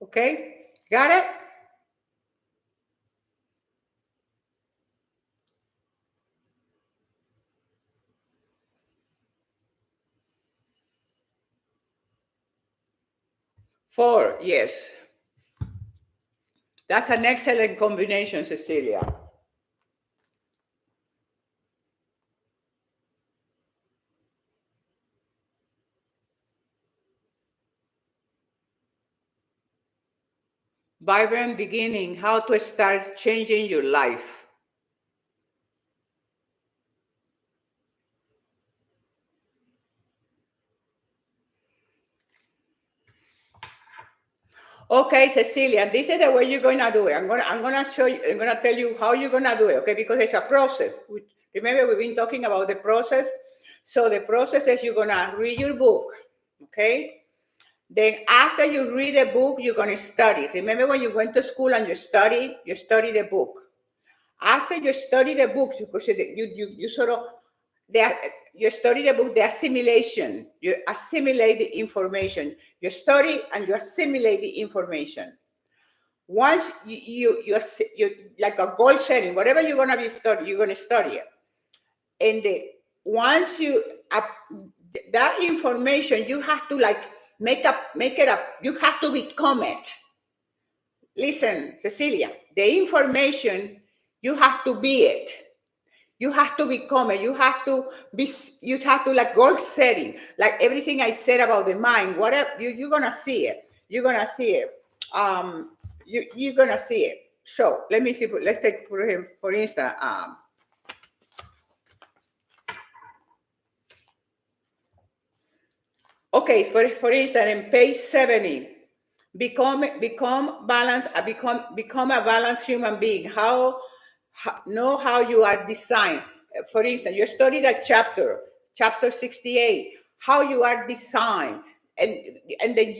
Okay. Got it? Four. Yes. That's an excellent combination, Cecilia. Vibrant beginning, how to start changing your life. Okay, Cecilia, this is the way you're gonna do it. I'm gonna show you, I'm gonna tell you how you're gonna do it, okay? Because it's a process. Remember, we've been talking about the process. So the process is you're gonna read your book, okay? Then after you read the book, you're gonna study. Remember when you went to school and you study the book. After you study the book, you sort of you study the book, the assimilation. You assimilate the information. You study and you assimilate the information. once you like a goal setting, whatever you're gonna be studying, you're gonna study it. And once you that information, you have to like make it up. You have to become it. Listen, Cecilia, the information, you have to be it. You have to become it. You have to be. You have to like goal setting. Like everything I said about the mind. Whatever you're gonna see it. You're gonna see it. You're gonna see it. So let me see. Let's take for him for instance. Okay, for instance, in page 70, become balanced, become a balanced human being. Know how you are designed. For instance, you studied a chapter 68, how you are designed, and then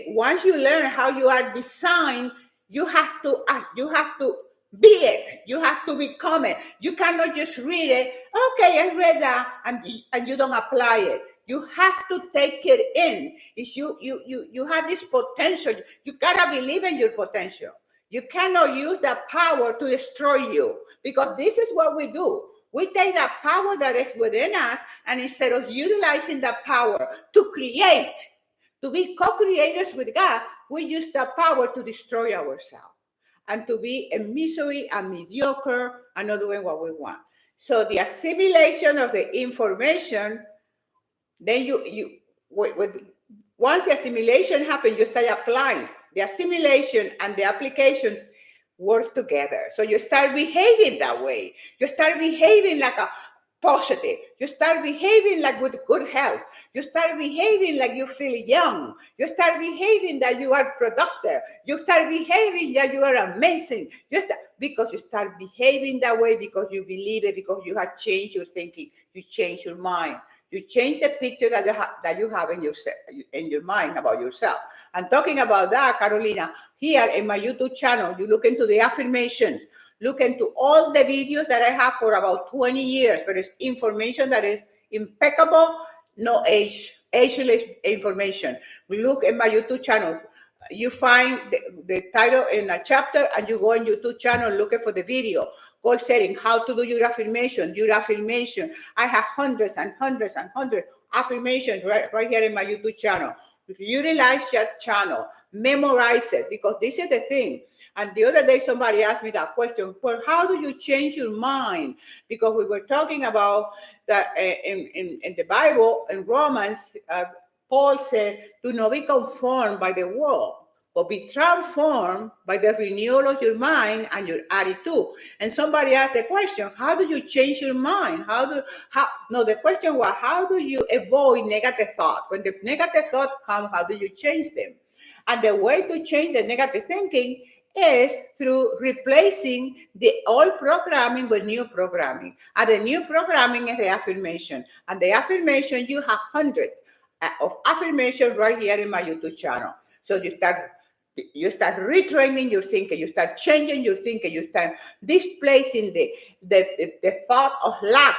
once you learn how you are designed, you have to act, you have to be it, you have to become it. You cannot just read it. Okay, I read that, and you don't apply it. You have to take it in. It's you have this potential. You gotta believe in your potential. You cannot use that power to destroy you, because this is what we do. We take that power that is within us, and instead of utilizing that power to create, to be co-creators with God, we use that power to destroy ourselves and to be a misery and mediocre and not doing what we want. So the assimilation of the information, then with once the assimilation happens, you start applying. The assimilation and the applications work together. So you start behaving that way. You start behaving like a positive. You start behaving like with good health. You start behaving like you feel young. You start behaving that you are productive. You start behaving that you are amazing. Because you start behaving that way, because you believe it, because you have changed your thinking, you change your mind. You change the picture that you have in your mind about yourself. And talking about that, Carolina, here in my YouTube channel, you look into the affirmations, look into all the videos that I have for about 20 years. But it's information that is impeccable, no ageless information. Look at my YouTube channel. You find the title in a chapter, and you go on YouTube channel looking for the video. Goal setting, how to do your affirmation. I have hundreds and hundreds and hundreds affirmations right here in my YouTube channel. Utilize that channel, memorize it, because this is the thing. And the other day, somebody asked me that question: well, how do you change your mind? Because we were talking about that in the Bible, in Romans, Paul said, do not be conformed by the world, but be transformed by the renewal of your mind and your attitude. And somebody asked the question, how do you change your mind? The question was, how do you avoid negative thought? When the negative thought comes, how do you change them? And the way to change the negative thinking is through replacing the old programming with new programming. And the new programming is the affirmation. And the affirmation, you have hundreds of affirmation right here in my YouTube channel. So you start retraining your thinking, you start changing your thinking, you start displacing the thought of lack,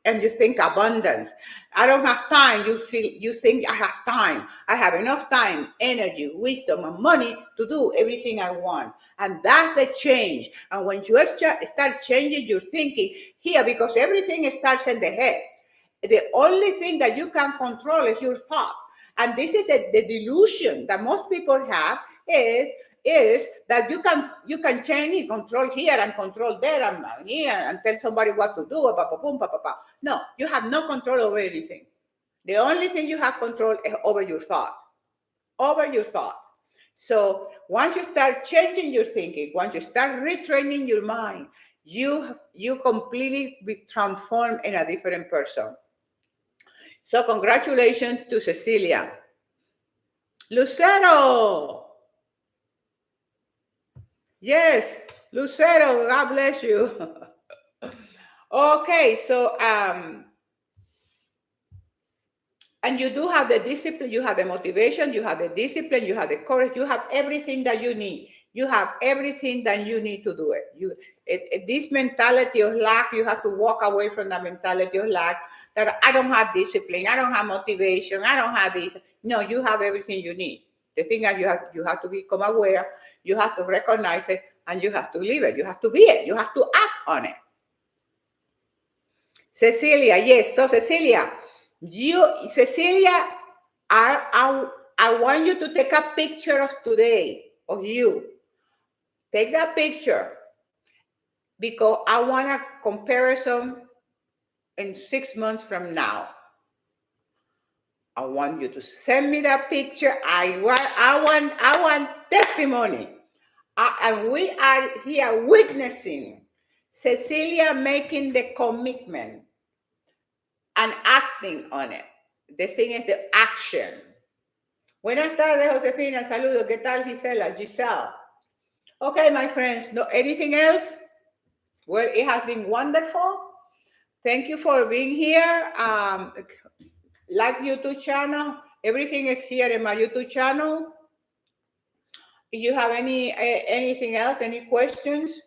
and you think abundance. I don't have time. You think I have time. I have enough time, energy, wisdom, and money to do everything I want. And that's the change. And when you start changing your thinking here, because everything starts in the head, the only thing that you can control is your thought. And this is the delusion that most people have, is that you can change and control here and control there and here and tell somebody what to do. No, you have no control over anything. The only thing you have control is over your thought. Over your thought. So once you start changing your thinking, once you start retraining your mind, you completely be transformed in a different person. So congratulations to Cecilia. Lucero. Yes, Lucero, God bless you. Okay, so and you do have the discipline, you have the motivation, you have the discipline, you have the courage, you have everything that you need. You have everything that you need to do it. This mentality of lack, you have to walk away from that mentality of lack, that I don't have discipline, I don't have motivation, I don't have this. No, you have everything you need. The thing is you have to become aware, you have to recognize it, and you have to live it. You have to be it. You have to act on it. Cecilia, yes. So Cecilia, I want you to take a picture of today of you. Take that picture because I want a comparison in 6 months from now. I want you to send me that picture. I want testimony. And we are here witnessing Cecilia making the commitment and acting on it. The thing is the action. Buenas tardes, Josefina. Saludos. ¿Qué tal, Gisela? Giselle. Okay, my friends. No, anything else? Well, it has been wonderful. Thank you for being here. Like YouTube channel. Everything is here in my YouTube channel. If you have anything else, any questions?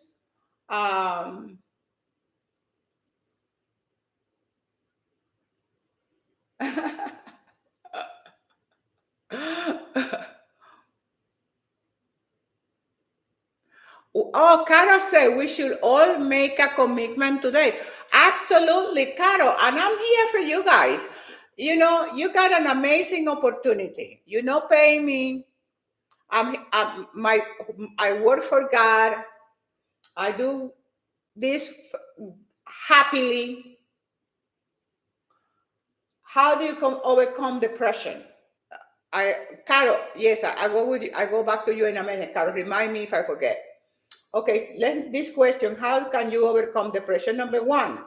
Oh, Caro said we should all make a commitment today. Absolutely, Caro. And I'm here for you guys. You know, you got an amazing opportunity. You know, pay me. I work for God. I do this happily. How do you overcome depression? Caro, yes, I go with you. I go back to you in a minute. Caro, remind me if I forget. Okay, this question: how can you overcome depression? Number one,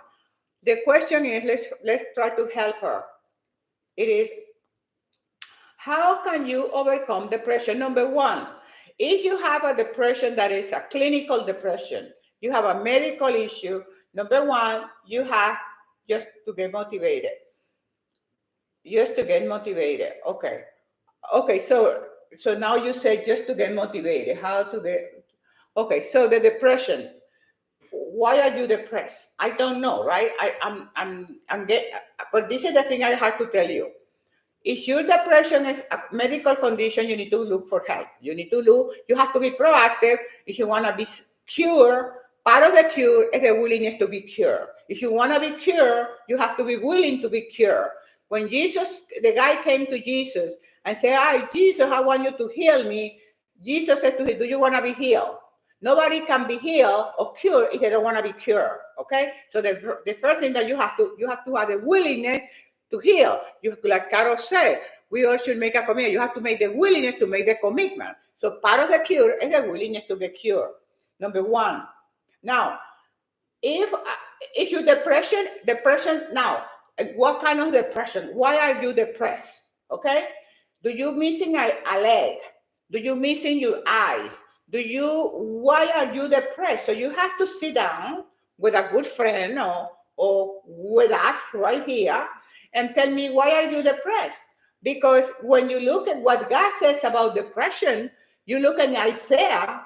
the question is let's try to help her. It is, how can you overcome depression? Number one, if you have a depression that is a clinical depression, you have a medical issue. Number one, you have just to get motivated. Just to get motivated. Okay. Okay, so now you say just to get motivated. How to get? Okay, so the depression. Why are you depressed? I don't know, right? But this is the thing I have to tell you. If your depression is a medical condition, you need to look for help. You have to be proactive. If you want to be cured, part of the cure is the willingness to be cured. If you want to be cured, you have to be willing to be cured. When the guy came to Jesus and said, Jesus, I want you to heal me. Jesus said to him, do you want to be healed? Nobody can be healed or cured if they don't want to be cured. Okay? So the first thing that you have to have the willingness to heal. You have to, like Carol said, we all should make a commitment. You have to make the willingness to make the commitment. So part of the cure is the willingness to get cured. Number one. Now, if your depression now, what kind of depression? Why are you depressed? Okay? Do you missing a leg? Do you missing your eyes? Why are you depressed? So you have to sit down with a good friend or with us right here and tell me, why are you depressed? Because when you look at what God says about depression, you look at Isaiah.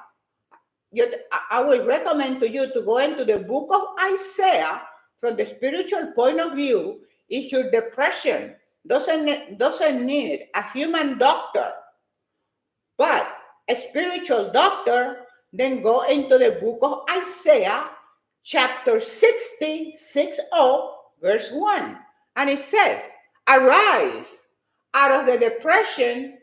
I will recommend to you to go into the book of Isaiah from the spiritual point of view. If your depression doesn't need a human doctor, but a spiritual doctor, then go into the book of Isaiah, chapter 60, verse 1. And it says, arise out of the depression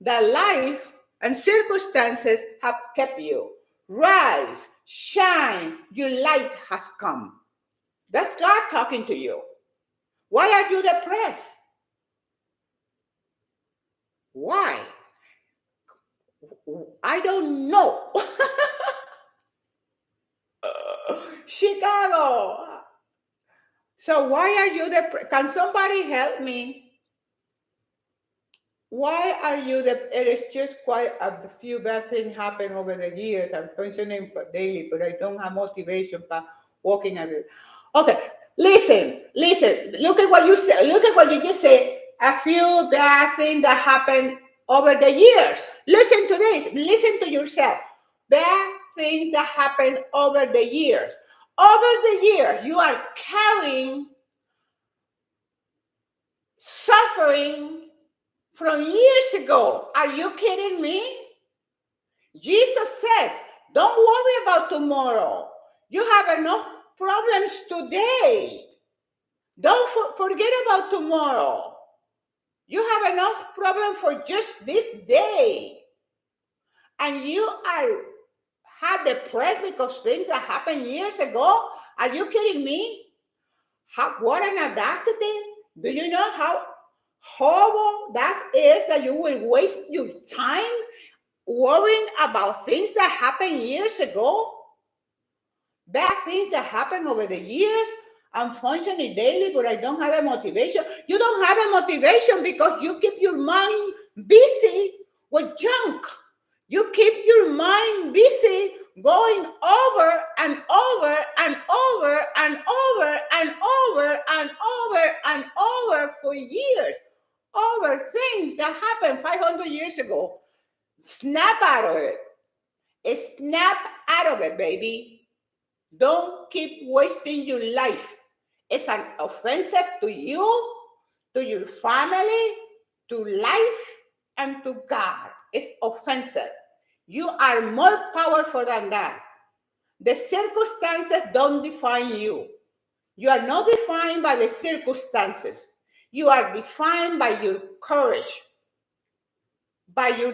that life and circumstances have kept you. Rise, shine, your light has come. That's God talking to you. Why are you depressed? Why? I don't know. Chicago. So why are you depressed? Can somebody help me? Why are you it is just quite a few bad things happen over the years. I'm functioning daily, but I don't have motivation for walking at it. Okay, listen. Look at what you said. Look at what you just said. A few bad things that happened over the years. Listen to this. Listen to yourself. Bad things that happened over the years. Over the years, you are carrying suffering from years ago. Are you kidding me? Jesus says, don't worry about tomorrow. You have enough problems today. Don't forget about tomorrow. You have enough problem for just this day. And you are depressed because things that happened years ago? Are you kidding me? What an audacity. Do you know how horrible that is, that you will waste your time worrying about things that happened years ago? Bad things that happen over the years. I'm functioning daily, but I don't have a motivation. You don't have a motivation because you keep your mind busy with junk. You keep your mind busy going over and over and over and over and over and over and over for years, over things that happened 500 years ago. Snap out of it. Snap out of it, baby. Don't keep wasting your life. It's an offensive to you, to your family, to life, and to God. It's offensive. You are more powerful than that. The circumstances don't define you. You are not defined by the circumstances. You are defined by your courage, by your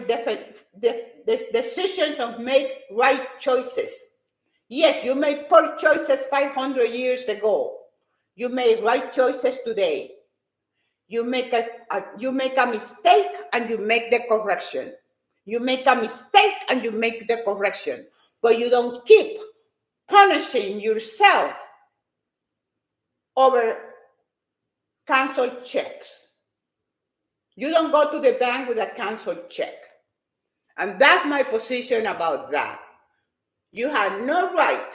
decisions of make right choices. Yes, you made poor choices 500 years ago. You made right choices today. You make a mistake and you make the correction. You make a mistake and you make the correction. But you don't keep punishing yourself over canceled checks. You don't go to the bank with a canceled check. And that's my position about that. You have no right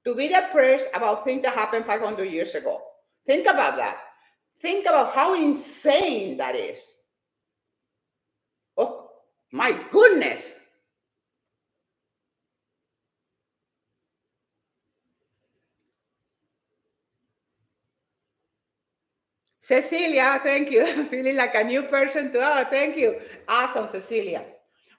to be depressed about things that happened 500 years ago. Think about that. Think about how insane that is. Oh, my goodness. Cecilia, thank you. I'm feeling like a new person too. Oh, thank you. Awesome, Cecilia.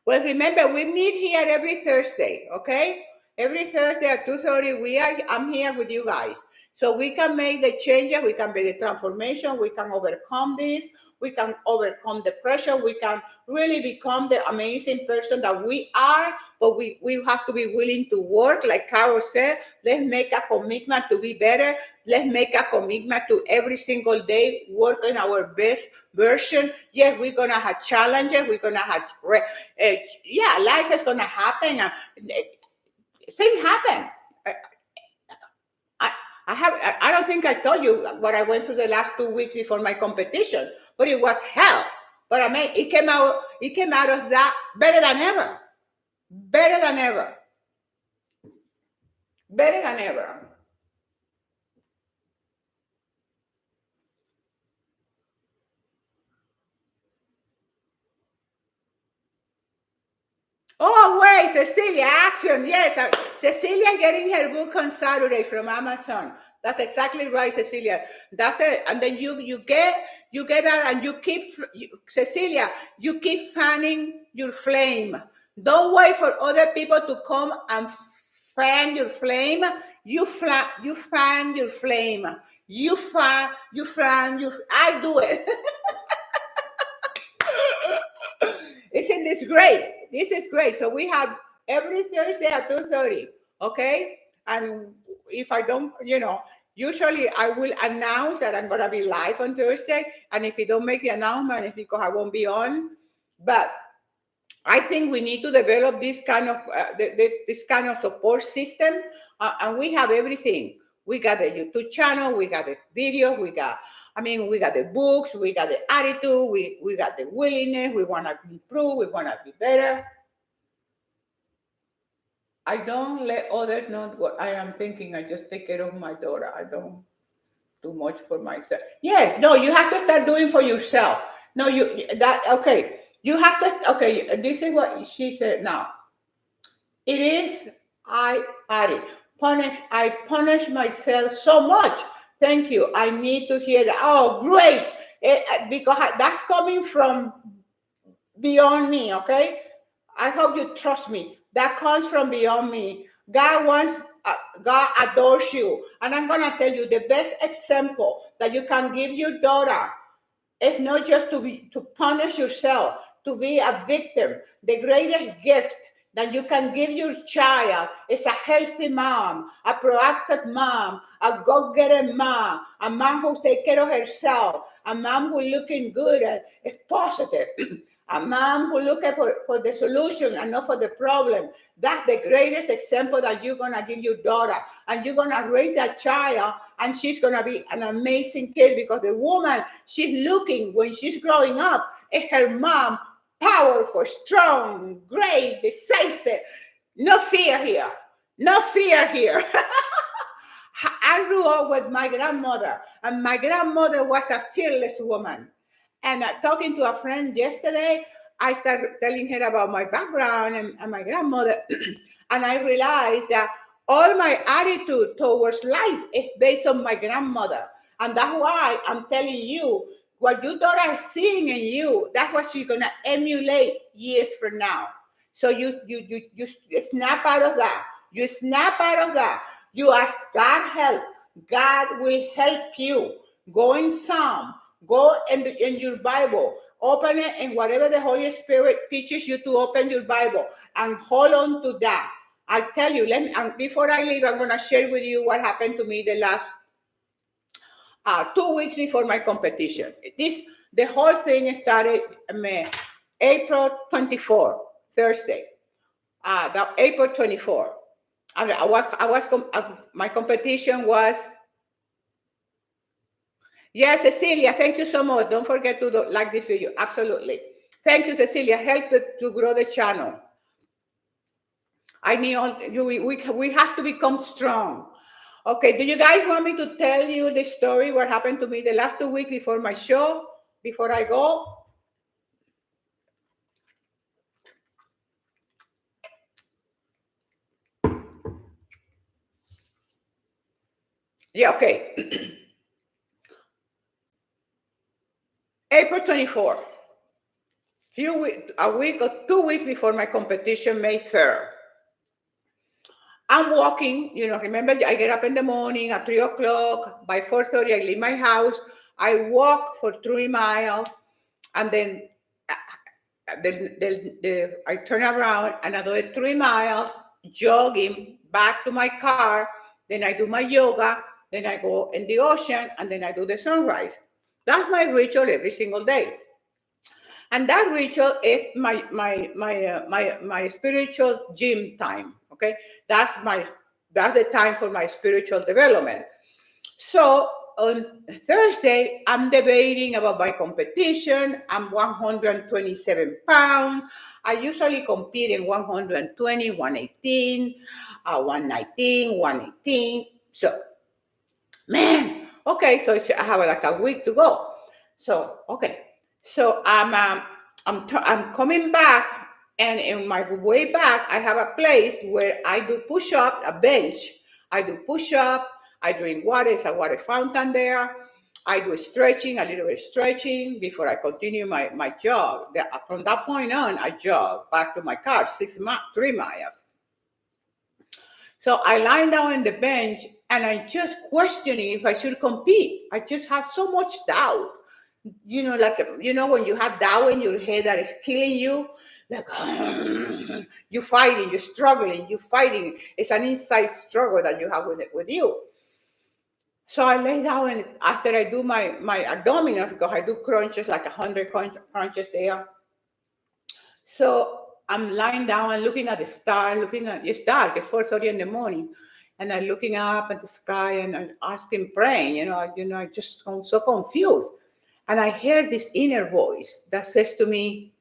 Well, remember, we meet here every Thursday, okay? Every Thursday at 2:30, I'm here with you guys. So we can make the changes, we can make the transformation, we can overcome this, we can overcome depression, we can really become the amazing person that we are, but we have to be willing to work, like Carol said. Let's make a commitment to be better. Let's make a commitment to every single day work on our best version. Yes, we're gonna have challenges. We're gonna have, life is gonna happen. Things happen. I, I don't think I told you what I went through the last 2 weeks before my competition, but it was hell. But I mean, it came out of that better than ever. Better than ever. Better than ever. Oh, wait, Cecilia, action. Yes, Cecilia getting her book on Saturday from Amazon. That's exactly right, Cecilia. That's it. And then you get that, and Cecilia, you keep fanning your flame. Don't wait for other people to come and fan your flame. You fan your flame. I do it. Isn't this great? This is great. So we have every Thursday at 2:30. Okay. And if I don't, usually I will announce that I'm gonna be live on Thursday. And if you don't make the announcement, it's because I won't be on. But I think we need to develop this kind of this kind of support system, and we have everything. We got the YouTube channel, we got the video, we got the books, we got the attitude, we got the willingness. We want to improve, we want to be better. I don't let others know what I am thinking. I just take care of my daughter. I don't do much for myself. Yes, no, you have to start doing for yourself. No, okay. You have to, okay, this is what she said now. It is, I added, I punish myself so much. Thank you. I need to hear that. Oh, great. Because that's coming from beyond me, okay? I hope you trust me. That comes from beyond me. God wants, God adores you. And I'm going to tell you the best example that you can give your daughter is not just to punish yourself, to be a victim. The greatest gift that you can give your child is a healthy mom, a proactive mom, a go-getter mom, a mom who takes care of herself, a mom who looking good and is positive. A mom who looking for the solution and not for the problem. That's the greatest example that you're going to give your daughter. And you're going to raise that child, and she's going to be an amazing kid, because the woman she's looking when she's growing up is her mom, powerful, strong, great, decisive. No fear here. No fear here. I grew up with my grandmother, and my grandmother was a fearless woman. And talking to a friend yesterday, I started telling her about my background and my grandmother, and I realized that all my attitude towards life is based on my grandmother. And that's why I'm telling you, what your daughter is seeing in you, that's what she's gonna emulate years from now. So you snap out of that. You snap out of that. You ask God help. God will help you. Go in Psalm. Go in your Bible. Open it, and whatever the Holy Spirit teaches you to open your Bible, and hold on to that. I tell you, before I leave, I'm going to share with you what happened to me the last 2 weeks before my competition. The whole thing started April 24, Thursday. April 24. My competition was. Yes, Cecilia, thank you so much. Don't forget to like this video. Absolutely. Thank you, Cecilia. Help to grow the channel. I need we have to become strong. Okay, do you guys want me to tell you the story, what happened to me the last 2 weeks before my show, before I go? Yeah, okay. April 24, a week or 2 weeks before my competition, May 3rd. I'm walking, remember, I get up in the morning at 3 o'clock. By 4:30, I leave my house. I walk for 3 miles, and then I turn around and I do 3 miles, jogging back to my car. Then I do my yoga. Then I go in the ocean, and then I do the sunrise. That's my ritual every single day. And that ritual is my spiritual gym time. Okay, that's the time for my spiritual development. So on Thursday, I'm debating about my competition. I'm 127 pounds. I usually compete in 120, 118, 119, 118. So, man, okay, so I have like a week to go. So, okay. So I'm coming back, and in my way back, I have a place where I do push-up, a bench. I do push-up. I drink water. It's a water fountain there. I do stretching, a little bit of stretching before I continue my jog. From that point on, I jog back to my car, 3 miles. So I lie down on the bench, and I just questioning if I should compete. I just have so much doubt. When you have doubt in your head that is killing you, like you're fighting, you're struggling, you're fighting. It's an inside struggle that you have with you. So I lay down, and after I do my abdominals, because I do crunches, like 100 crunches there. So I'm lying down and looking at the star, it's dark, it's 4:30 in the morning. And I'm looking up at the sky, and I'm asking, praying, I just I'm so confused. And I hear this inner voice that says to me,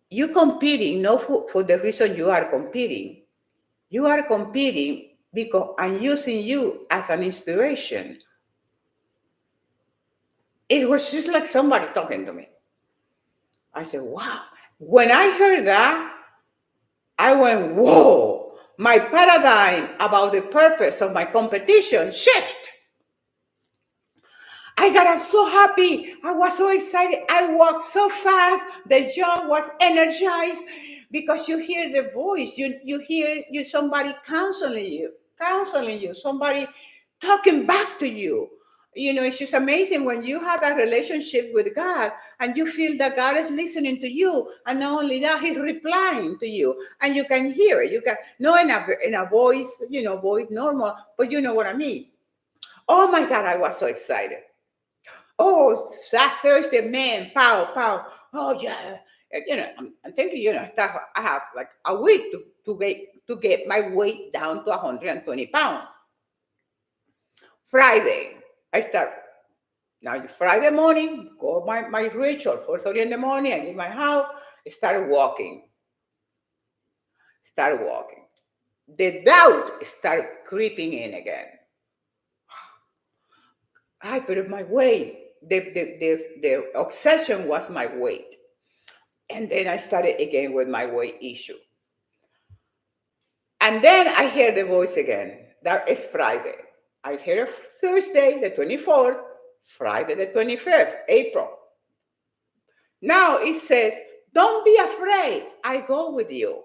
you're competing not for the reason you are competing. You are competing because I'm using you as an inspiration. It was just like somebody talking to me. I said, wow. When I heard that, I went, whoa. My paradigm about the purpose of my competition shift. I got up so happy. I was so excited. I walked so fast. The jaw was energized because you hear the voice. You hear you somebody counseling you, somebody talking back to you. You know, it's just amazing when you have that relationship with God and you feel that God is listening to you, and not only that, He's replying to you, and you can hear it. You can not in a voice, voice normal, but you know what I mean. Oh my God, I was so excited. Oh, Thursday, man, pow, pow. Oh yeah, I'm thinking, that I have like a week to get my weight down to 120 pounds. Friday, I start now. Friday morning, go my ritual 4:30 in the morning. I leave my house. I started walking. Started walking. The doubt started creeping in again. I put my weight. The obsession was my weight. And then I started again with my weight issue. And then I hear the voice again. That is Friday. I hear Thursday, the 24th, Friday, the 25th, April. Now it says, don't be afraid. I go with you.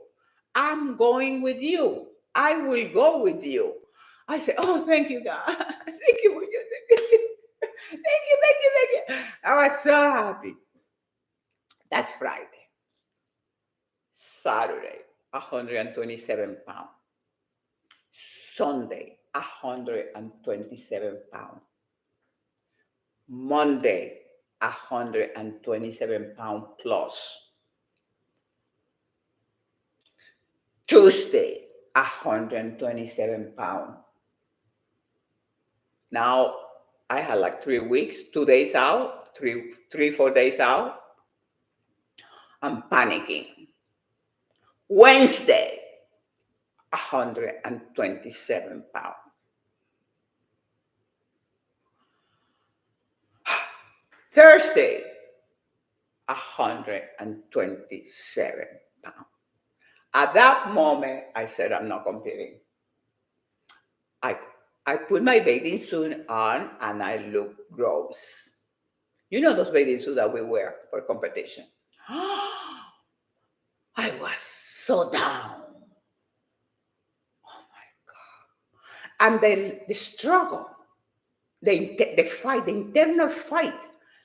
I'm going with you. I will go with you. I say, oh, thank you, God. Thank you for your thank you. I was so happy. That's Friday. Saturday, 127 pounds. Sunday, 127 pounds. Monday, 127 pounds plus. Tuesday, 127 pounds. Now I had like 3 weeks, 2 days out, 4 days out. I'm panicking. Wednesday, 127 pounds. Thursday, 127 pounds. At that moment, I said, I'm not competing. I, I put my bathing suit on and I look gross. You know those bathing suits that we wear for competition. I was so down. Oh my God. And then the struggle, the fight, the internal fight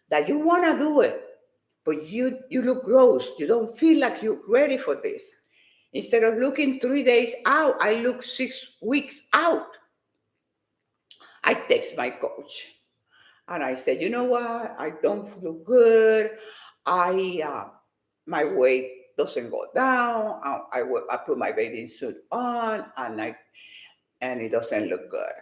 that you want to do it, but you look gross. You don't feel like you're ready for this. Instead of looking 3 days out, I look 6 weeks out. I text my coach and I said, you know what? I don't feel good. My weight doesn't go down. I put my bathing suit on and it doesn't look good.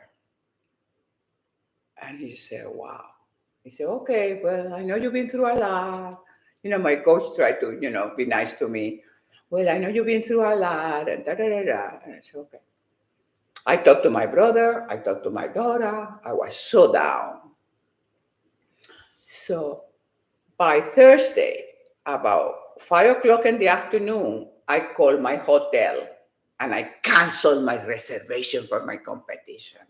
And he said, wow. He said, okay, well, I know you've been through a lot. My coach tried to, be nice to me. Well, I know you've been through a lot and da. And I said, okay. I talked to my brother. I talked to my daughter. I was so down. So by Thursday, about 5 o'clock in the afternoon, I called my hotel and I canceled my reservation for my competition.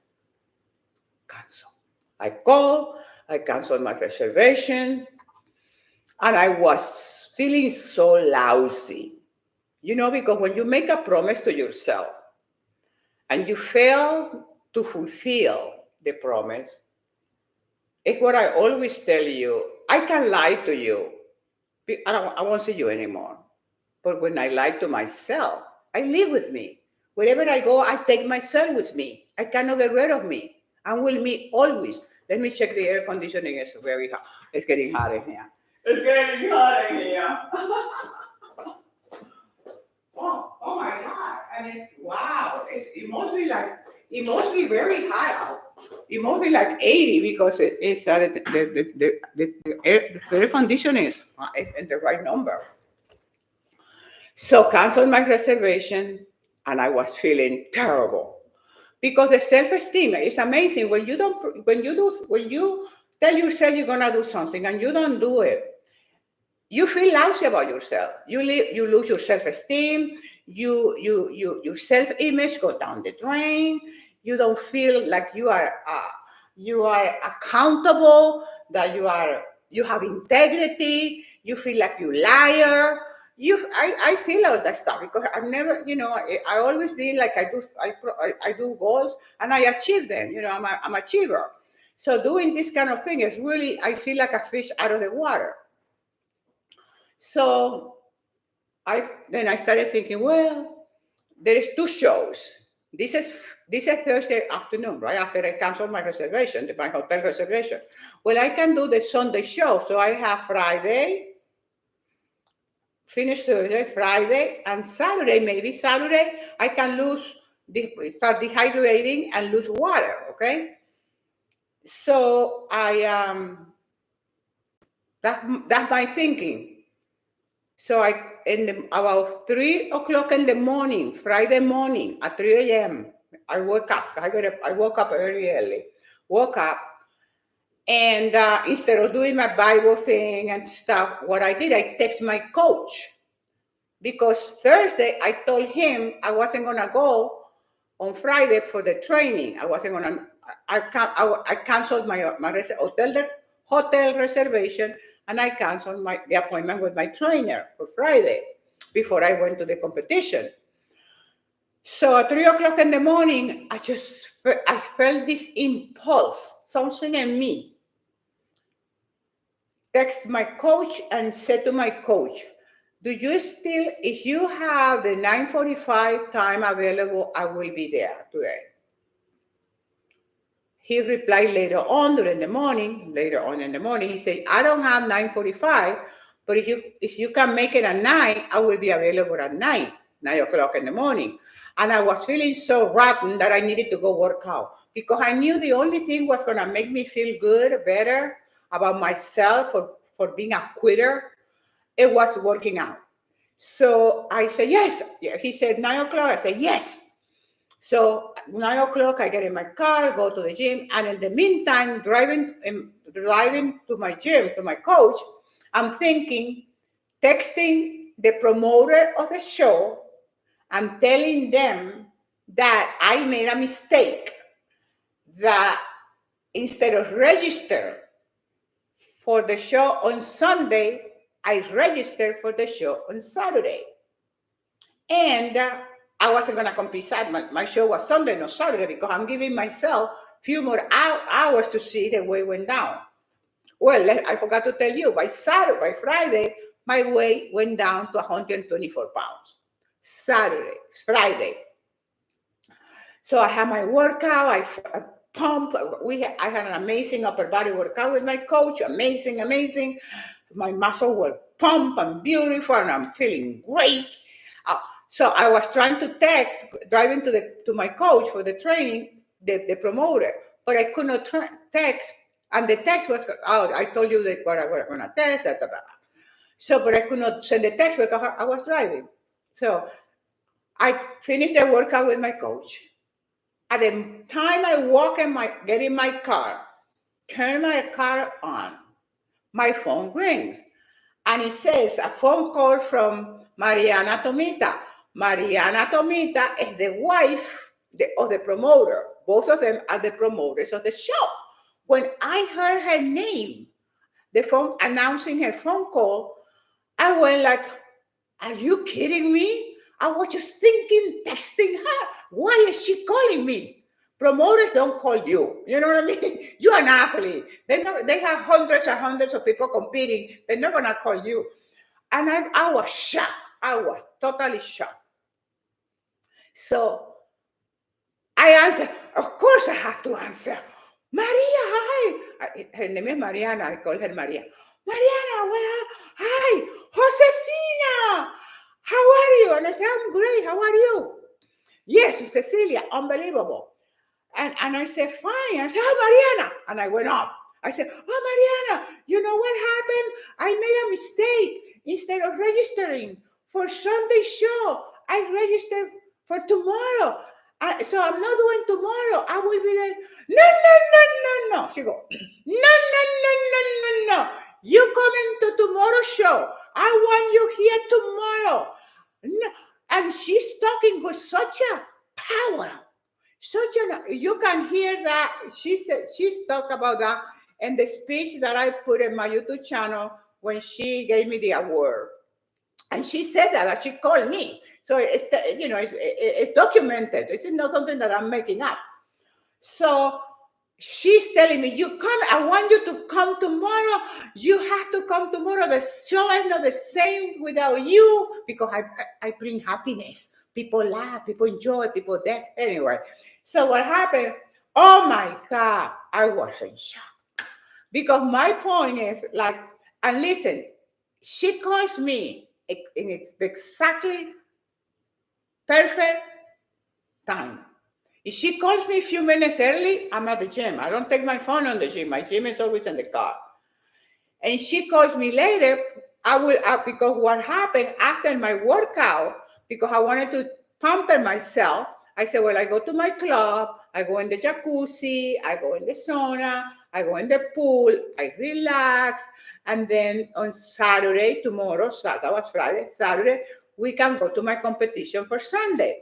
Cancel. I canceled my reservation, and I was feeling so lousy. Because when you make a promise to yourself and you fail to fulfill the promise, it's what I always tell you. I can lie to you. I won't see you anymore. But when I lie to myself, I live with me. Wherever I go, I take myself with me. I cannot get rid of me. I'm with me always. Let me check the air conditioning. It's very hot. It's getting hot in here. It's getting hot in here. Oh my God. And it's, wow. It must be very hot out. It must be like 80 because it's the air conditioning is in the right number. So canceled my reservation and I was feeling terrible because the self-esteem is amazing when you tell yourself you're gonna do something and you don't do it. You feel lousy about yourself. You lose your self-esteem. Your self-image go down the drain. You don't feel like you are accountable, that you have integrity, you feel like you liar. I feel all that stuff because I've never, I always been like I do goals and I achieve them. I'm an achiever. So doing this kind of thing is really, I feel like a fish out of the water. So I started thinking, well, there is two shows. This is Thursday afternoon, right after I canceled my reservation, my hotel reservation. Well, I can do the Sunday show, so I have Friday, finish Thursday, Friday, and Saturday. Maybe Saturday I can start dehydrating and lose water. Okay, so that's my thinking. So about 3 o'clock in the morning, Friday morning at 3 a.m., I woke up. I woke up early. Woke up, and instead of doing my Bible thing and stuff, what I did, I text my coach because Thursday I told him I wasn't gonna go on Friday for the training. I wasn't gonna. I canceled hotel reservation, and I canceled the appointment with my trainer for Friday before I went to the competition. So at 3 o'clock in the morning, I felt this impulse, something in me. Text my coach and said to my coach, do you still, if you have the 9:45 time available, I will be there today. He replied later on in the morning, he said, I don't have 9:45, but if you can make it at 9, I will be available at 9 o'clock in the morning. And I was feeling so rotten that I needed to go work out because I knew the only thing was going to make me feel good, better about myself for being a quitter. It was working out. So I said, yes. He said 9 o'clock. I said, yes. So 9 o'clock, I get in my car, go to the gym, and in the meantime, driving to my gym, to my coach, I'm thinking, texting the promoter of the show and telling them that I made a mistake, that instead of register for the show on Sunday, I registered for the show on Saturday. And I wasn't going to compete. My show was Sunday, not Saturday, because I'm giving myself a few more hours to see the weight went down. Well, I forgot to tell you, by Friday, my weight went down to 124 pounds. Friday. So I had my workout, I pumped. I had an amazing upper body workout with my coach, amazing. My muscles were pumped and beautiful, and I'm feeling great. So I was trying to driving to my coach for the training, the promoter, but I could not text. And the text was, I told you that what I was going to text, So, but I could not send the text because I was driving. So I finished the workout with my coach. At the time I get in my car, turn my car on, my phone rings. And it says, a phone call from Mariana Tomita. Mariana Tomita is the wife of the promoter. Both of them are the promoters of the show. When I heard her name, the phone announcing her phone call, I went like, are you kidding me? I was just thinking, texting her. Why is she calling me? Promoters don't call you. You know what I mean? You're an athlete. They have hundreds and hundreds of people competing. They're not going to call you. And I was shocked. I was totally shocked. So I answered. Of course I have to answer. Maria, hi. Her name is Mariana. I call her Maria. Mariana, well, hi. Josefina, how are you? And I said, I'm great. How are you? Yes, Cecilia, unbelievable. And I said, fine. I said, oh, Mariana. And I went up. I said, oh, Mariana, you know what happened? I made a mistake. Instead of registering for Sunday show, I registered for tomorrow. So I'm not doing tomorrow. I will be there. No. She go, no. You coming to tomorrow's show. I want you here tomorrow. No. And she's talking with such a power, Such you can hear that. She's talked about that in the speech that I put in my YouTube channel when she gave me the award. And she said that she called me. So it's documented. This is not something that I'm making up. So she's telling me, you come, I want you to come tomorrow. You have to come tomorrow. The show is not the same without you, because I bring happiness. People laugh, people enjoy, people there. Anyway, so what happened? Oh my God, I was in shock. Because my point is like, and listen, she calls me in it's exactly perfect time. If she calls me a few minutes early, I'm at the gym. I don't take my phone on the gym. My gym is always in the car. And she calls me later, because what happened after my workout, because I wanted to pamper myself, I said, well, I go to my club, I go in the jacuzzi, I go in the sauna, I go in the pool, I relax, and then on Saturday, tomorrow, that was Friday, Saturday, we can go to my competition for Sunday,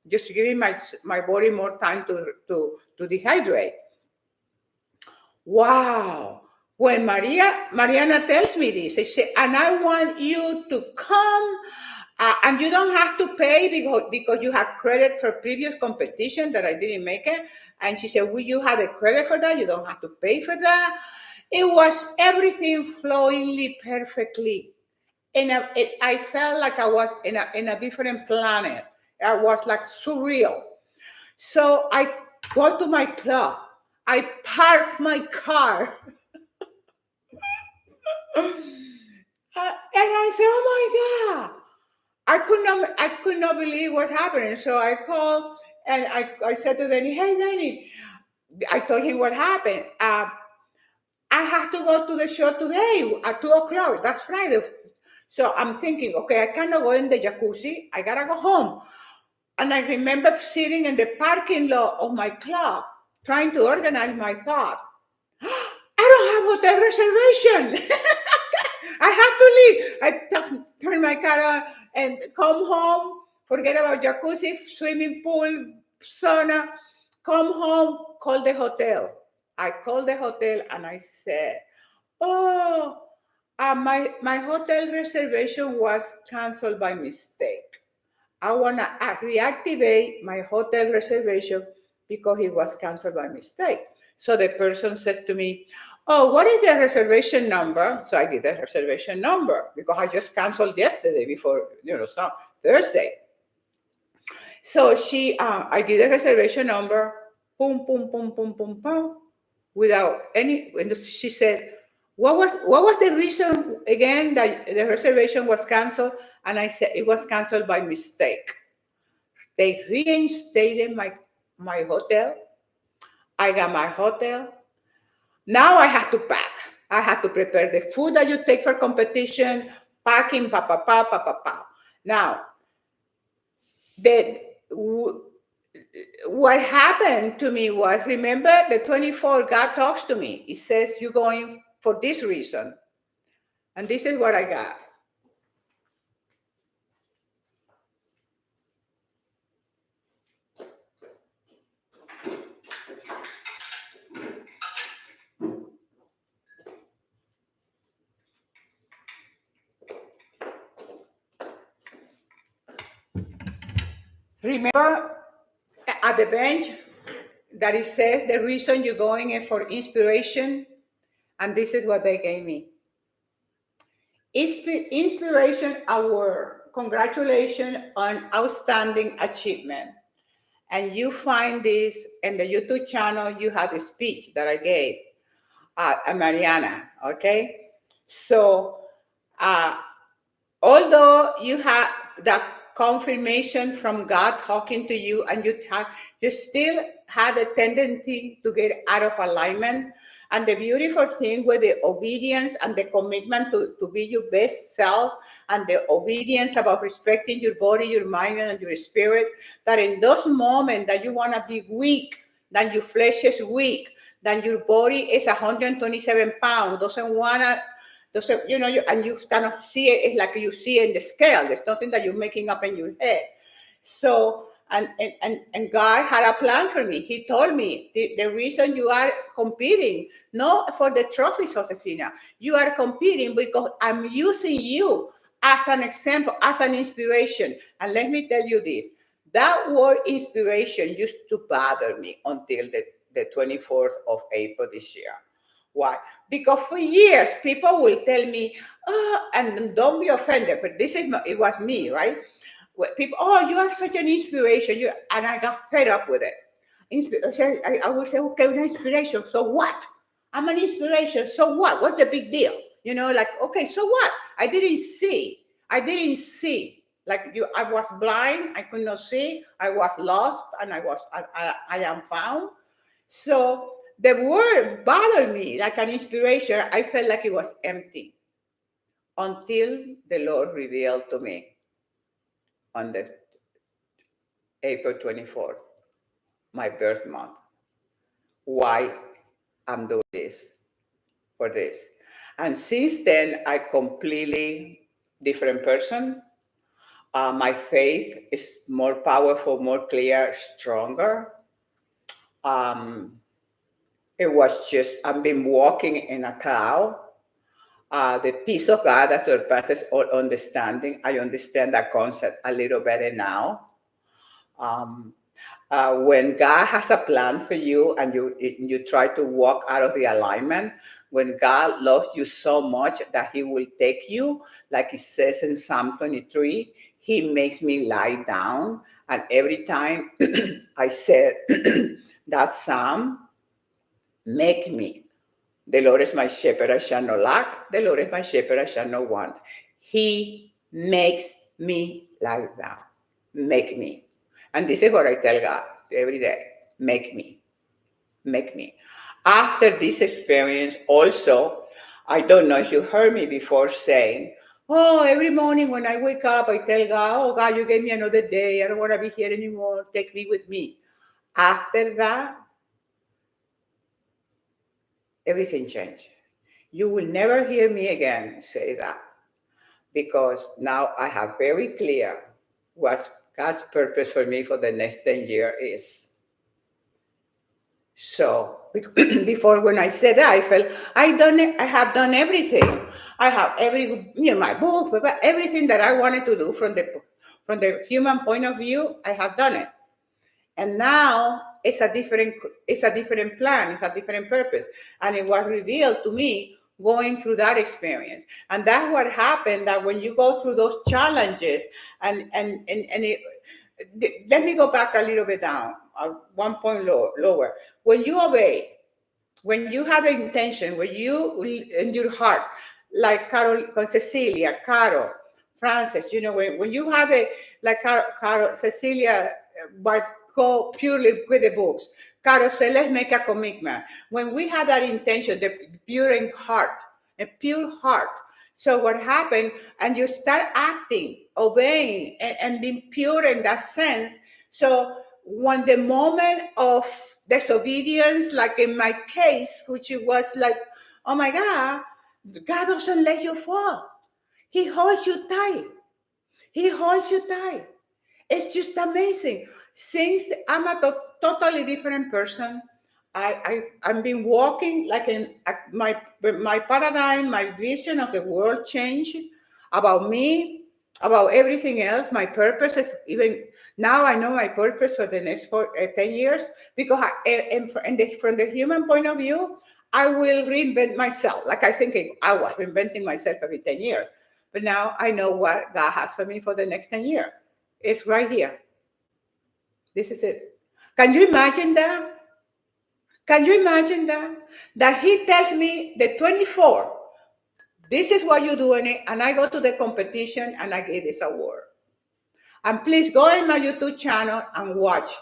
just to give my body more time to dehydrate. Wow. When Mariana tells me this, I say, and I want you to come, and you don't have to pay because you have credit for previous competition that I didn't make it. And she said, well, you have a credit for that. You don't have to pay for that. It was everything flowingly perfectly. And I felt like I was in a different planet. I was like surreal. So I go to my club. I park my car. And I said, "Oh my God!" I could not believe what's happening. So I called and I said to Danny, "Hey, Danny," I told him what happened. I have to go to the show today at 2 o'clock. That's Friday. So I'm thinking, okay, I cannot go in the jacuzzi. I gotta go home. And I remember sitting in the parking lot of my club, trying to organize my thought. I don't have hotel reservation. I have to leave. Turn my car on and come home. Forget about jacuzzi, swimming pool, sauna. Come home, call the hotel. I called the hotel and I said, "Oh, my hotel reservation was canceled by mistake. I want to reactivate my hotel reservation because it was canceled by mistake." So the person said to me, "Oh, what is the reservation number?" So I give the reservation number because I just canceled yesterday before, so Thursday. So I give the reservation number, boom, boom, boom, boom, boom, boom, without any. And she said, "What was the reason again that the reservation was canceled?" And I said, "It was canceled by mistake." They reinstated my hotel. I got my hotel. Now I have to pack. I have to prepare the food that you take for competition, packing, pa pa pa pa pa pa. Now, what happened to me was, remember the 24, God talks to me. He says, "You're going for this reason." And this is what I got. Remember at the bench that it says the reason you're going is for inspiration? And this is what they gave me. Inspiration Award. Congratulations on outstanding achievement. And you find this in the YouTube channel. You have the speech that I gave Mariana. Okay. So, although you have that confirmation from God talking to you, and you still had a tendency to get out of alignment. And the beautiful thing with the obedience and the commitment to be your best self, and the obedience about respecting your body, your mind, and your spirit, that in those moments that you want to be weak, that your flesh is weak, that your body is 127 pounds, doesn't want to, and you kind of see it, it's like you see in the scale. There's nothing that you're making up in your head. So And God had a plan for me. He told me the reason you are competing, not for the trophy, Josefina, you are competing because I'm using you as an example, as an inspiration. And let me tell you this, that word inspiration used to bother me until the 24th of April this year. Why? Because for years people will tell me, oh, and don't be offended, but it was me, right? People, oh, you are such an inspiration. And I got fed up with it. Inspiration, I would say, okay, an inspiration. So what? I'm an inspiration. So what? What's the big deal? Like, okay, so what? I didn't see. I didn't see. Like you, I was blind. I could not see. I was lost, and I am found. So the word bothered me like an inspiration. I felt like it was empty until the Lord revealed to me on the April 24th, my birth month, why I'm doing this for this. And since then, I completely different person. My faith is more powerful, more clear, stronger. Um, it was just, I've been walking in a cloud. The peace of God that surpasses all understanding. I understand that concept a little better now. Um, when God has a plan for you and you try to walk out of the alignment, when God loves you so much that He will take you, like it says in Psalm 23, He makes me lie down. And every time I said that Psalm, make me. The Lord is my shepherd, I shall not lack. The Lord is my shepherd, I shall not want. He makes me lie down. Make me. And this is what I tell God every day. Make me. Make me. After this experience, also, I don't know if you heard me before saying, oh, every morning when I wake up, I tell God, oh, God, you gave me another day. I don't want to be here anymore. Take me with me. After that, everything changed. You will never hear me again say that because now I have very clear what God's purpose for me for the next 10 years is. So before when I said that, I felt I have done everything. I have my book, everything that I wanted to do from the human point of view, I have done it. And now it's a different plan, it's a different purpose. And it was revealed to me going through that experience. And that's what happened, that when you go through those challenges let me go back a little bit down, 1 point lower. When you obey, when you have an intention, when you in your heart, like Carol, Cecilia, Caro, Francis, when you have like Caro, Cecilia, but go purely with the books. Caro said, let's make a commitment. When we have that intention, the pure heart. So what happened, and you start acting, obeying, and being pure in that sense. So when the moment of disobedience, like in my case, which it was like, oh my God, God doesn't let you fall. He holds you tight. He holds you tight. It's just amazing. Since I'm a totally different person, I've been walking like in my paradigm, my vision of the world changed about me, about everything else. My purpose is even now. I know my purpose for the next 10 years because from the human point of view, I will reinvent myself. Like I think I was reinventing myself every 10 years. But now I know what God has for me for the next 10 years. It's right here. This is it. Can you imagine that? Can you imagine that? That He tells me the 24, this is what you're doing it, and I go to the competition and I get this award. And please go in my YouTube channel and watch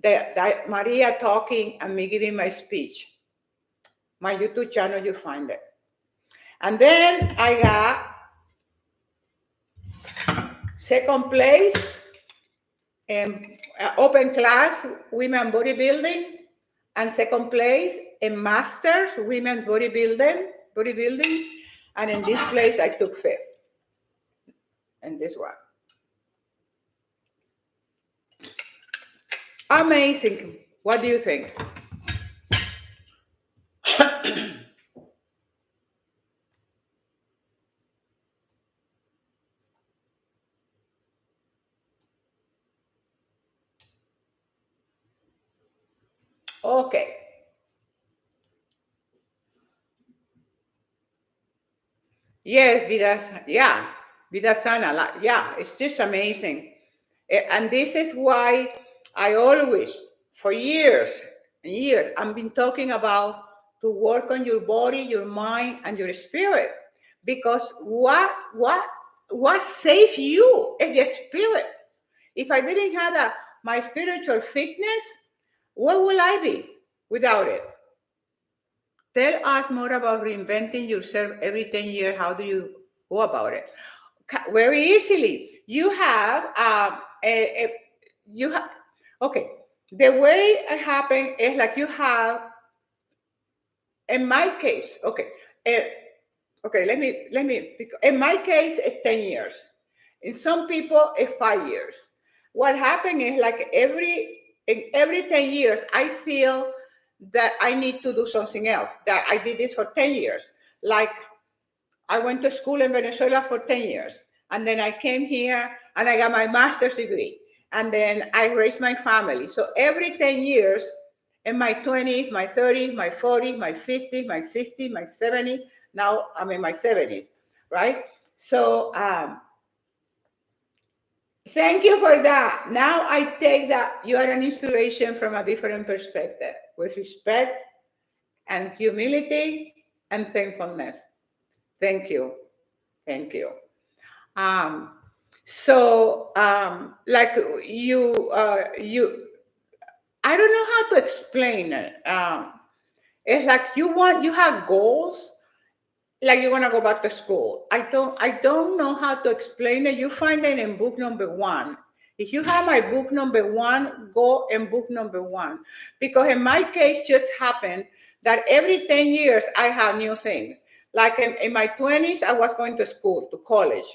the Maria talking and me giving my speech. My YouTube channel, you find it. And then I got second place in open class women bodybuilding, and second place in masters women bodybuilding, and in this place I took fifth in this one. Amazing. What do you think? Okay. Yes, yeah, Vidasana, yeah, it's just amazing. And this is why I always, for years and years, I've been talking about to work on your body, your mind, and your spirit. Because what saves you is your spirit. If I didn't have my spiritual fitness, where will I be without it? Tell us more about reinventing yourself every 10 years. How do you go about it? Very easily. You have you have okay. The way it happened is like you have in my case. Okay, okay. Let me. In my case, it's 10 years. In some people, it's 5 years. What happened is like every 10 years, I feel that I need to do something else. That I did this for 10 years. Like I went to school in Venezuela for 10 years. And then I came here and I got my master's degree. And then I raised my family. So every 10 years, in my 20s, my 30s, my 40s, my 50s, my 60s, my 70s, now I'm in my 70s, right? So thank you for that. Now I take that you are an inspiration from a different perspective with respect and humility and thankfulness. Thank you. Thank you. Um, like you, I don't know how to explain it. It's like you have goals, like you want to go back to school. I don't know how to explain it. You find it in book number one. If you have my book number one, go in book number one. Because in my case just happened that every 10 years I have new things. Like in my 20s, I was going to school, to college.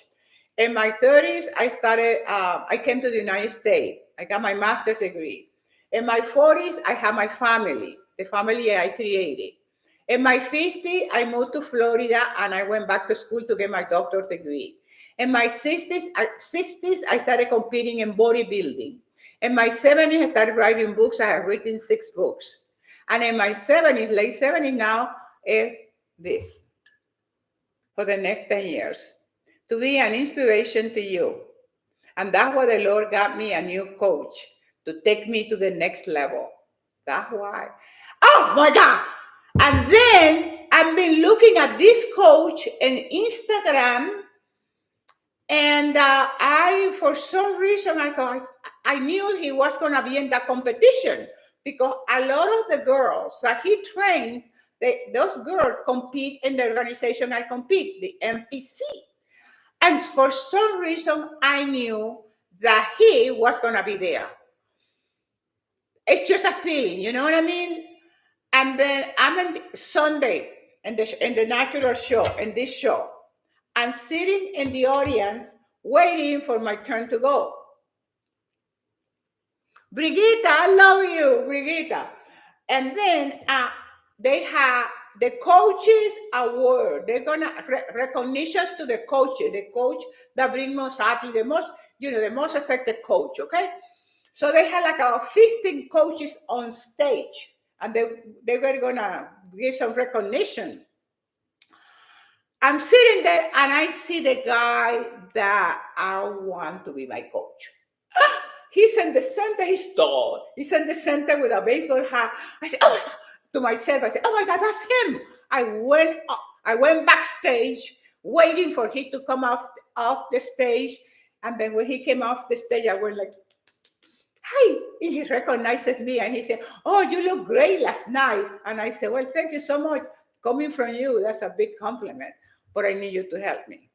In my 30s, I came to the United States. I got my master's degree. In my 40s, I have my family, the family I created. In my 50s, I moved to Florida and I went back to school to get my doctorate degree. In my 60s, I started competing in bodybuilding. In my 70s, I started writing books. I have written 6 books. And in my 70s, late 70s now, is this for the next 10 years to be an inspiration to you. And that's why the Lord got me a new coach to take me to the next level. That's why. Oh my God. And then I've been looking at this coach in Instagram, and for some reason, I thought I knew he was going to be in that competition because a lot of the girls that he trained, those girls compete in the organization I compete, the MPC. And for some reason, I knew that he was going to be there. It's just a feeling, you know what I mean? And then I'm on Sunday in the natural show, in this show, and sitting in the audience waiting for my turn to go. Brigitte, I love you, Brigitte. And then they have the coaches award. They're gonna recognitions to the coach that brings most athletes, the most effective coach. Okay, so they had like 15 coaches on stage, and they were gonna give some recognition. I'm sitting there and I see the guy that I want to be my coach. He's in the center, he's tall. He's in the center with a baseball hat. I said, oh my God. To myself, I said, oh my God, that's him. I went backstage waiting for him to come off the stage. And then when he came off the stage, I went like, hi. He recognizes me and he said, oh, you look great last night. And I said, well, thank you so much. Coming from you, that's a big compliment. But I need you to help me.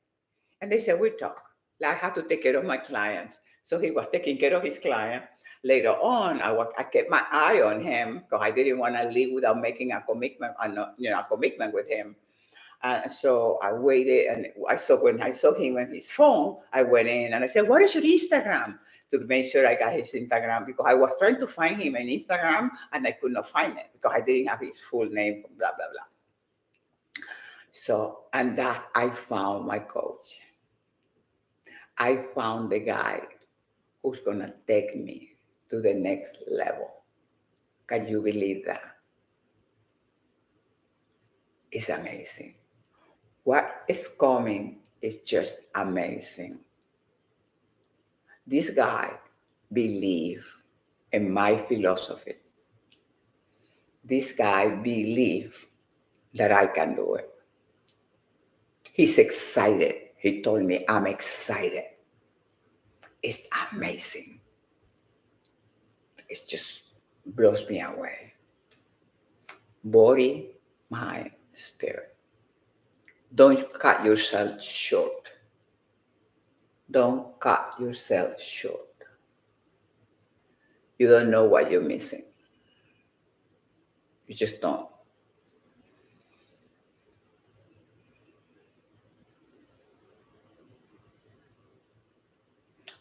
And they said, we talk. Like, I had to take care of my clients. So he was taking care of his client. Later on, I kept my eye on him because I didn't want to leave without making a commitment, a commitment with him. And so I waited, and when I saw him on his phone, I went in and I said, "What is your Instagram?" To make sure I got his Instagram, because I was trying to find him on Instagram and I could not find it because I didn't have his full name, blah, blah, blah. So, and that I found my coach. I found the guy who's going to take me to the next level. Can you believe that? It's amazing. What is coming is just amazing. This guy believed in my philosophy. This guy believed that I can do it. He's excited. He told me, "I'm excited." It's amazing. It just blows me away. Body, mind, spirit. Don't cut yourself short. Don't cut yourself short. You don't know what you're missing. You just don't.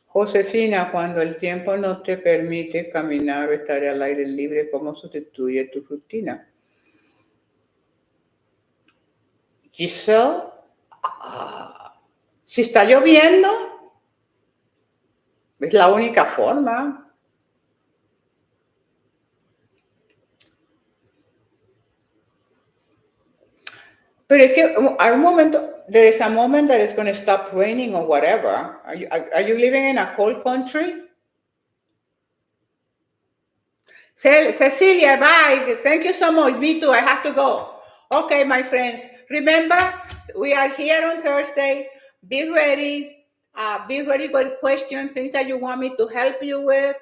Josefina, cuando el tiempo no te permite caminar o estar al aire libre, ¿cómo sustituye tu rutina? Giselle, si está lloviendo, es la única forma. Pero es que hay un momento, there is a moment that it's going to stop raining or whatever. Are you living in a cold country? Cecilia, bye. Thank you so much. Me too. I have to go. Okay, my friends. Remember, we are here on Thursday. Be ready. Be ready with questions, things that you want me to help you with.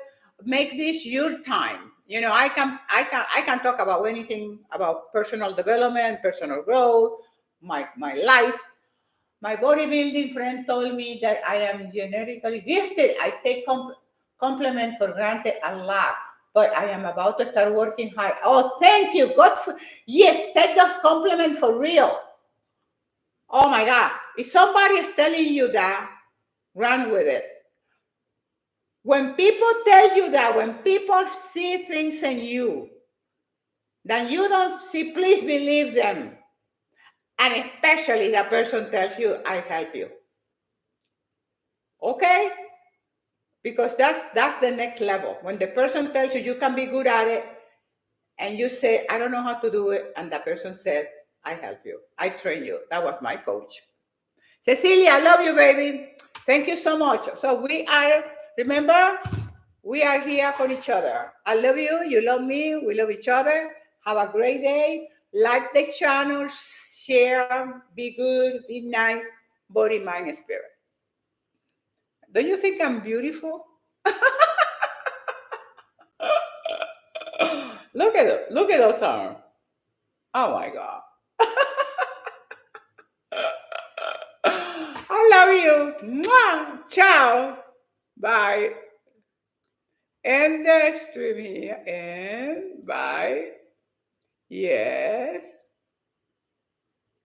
Make this your time. You know, I can talk about anything about personal development, personal growth, my life. My bodybuilding friend told me that I am genetically gifted. I take compliment for granted a lot, but I am about to start working hard. Oh, thank you. Yes, take the compliment for real. Oh my God. If somebody is telling you that, run with it. When people tell you that, when people see things in you that you don't see, please believe them. And especially the person tells you, "I help you." Okay? Because that's the next level. When the person tells you you can be good at it, and you say, "I don't know how to do it," and the person said, "I help you. I train you." That was my coach. Cecilia, I love you, baby. Thank you so much. So remember, we are here for each other. I love you. You love me. We love each other. Have a great day. Like the channel, share, be good, be nice, body, mind, and spirit. Don't you think I'm beautiful? Look at those arms. Oh my God. I love you. Mwah. Ciao. Bye. End the stream here. And bye. Yes.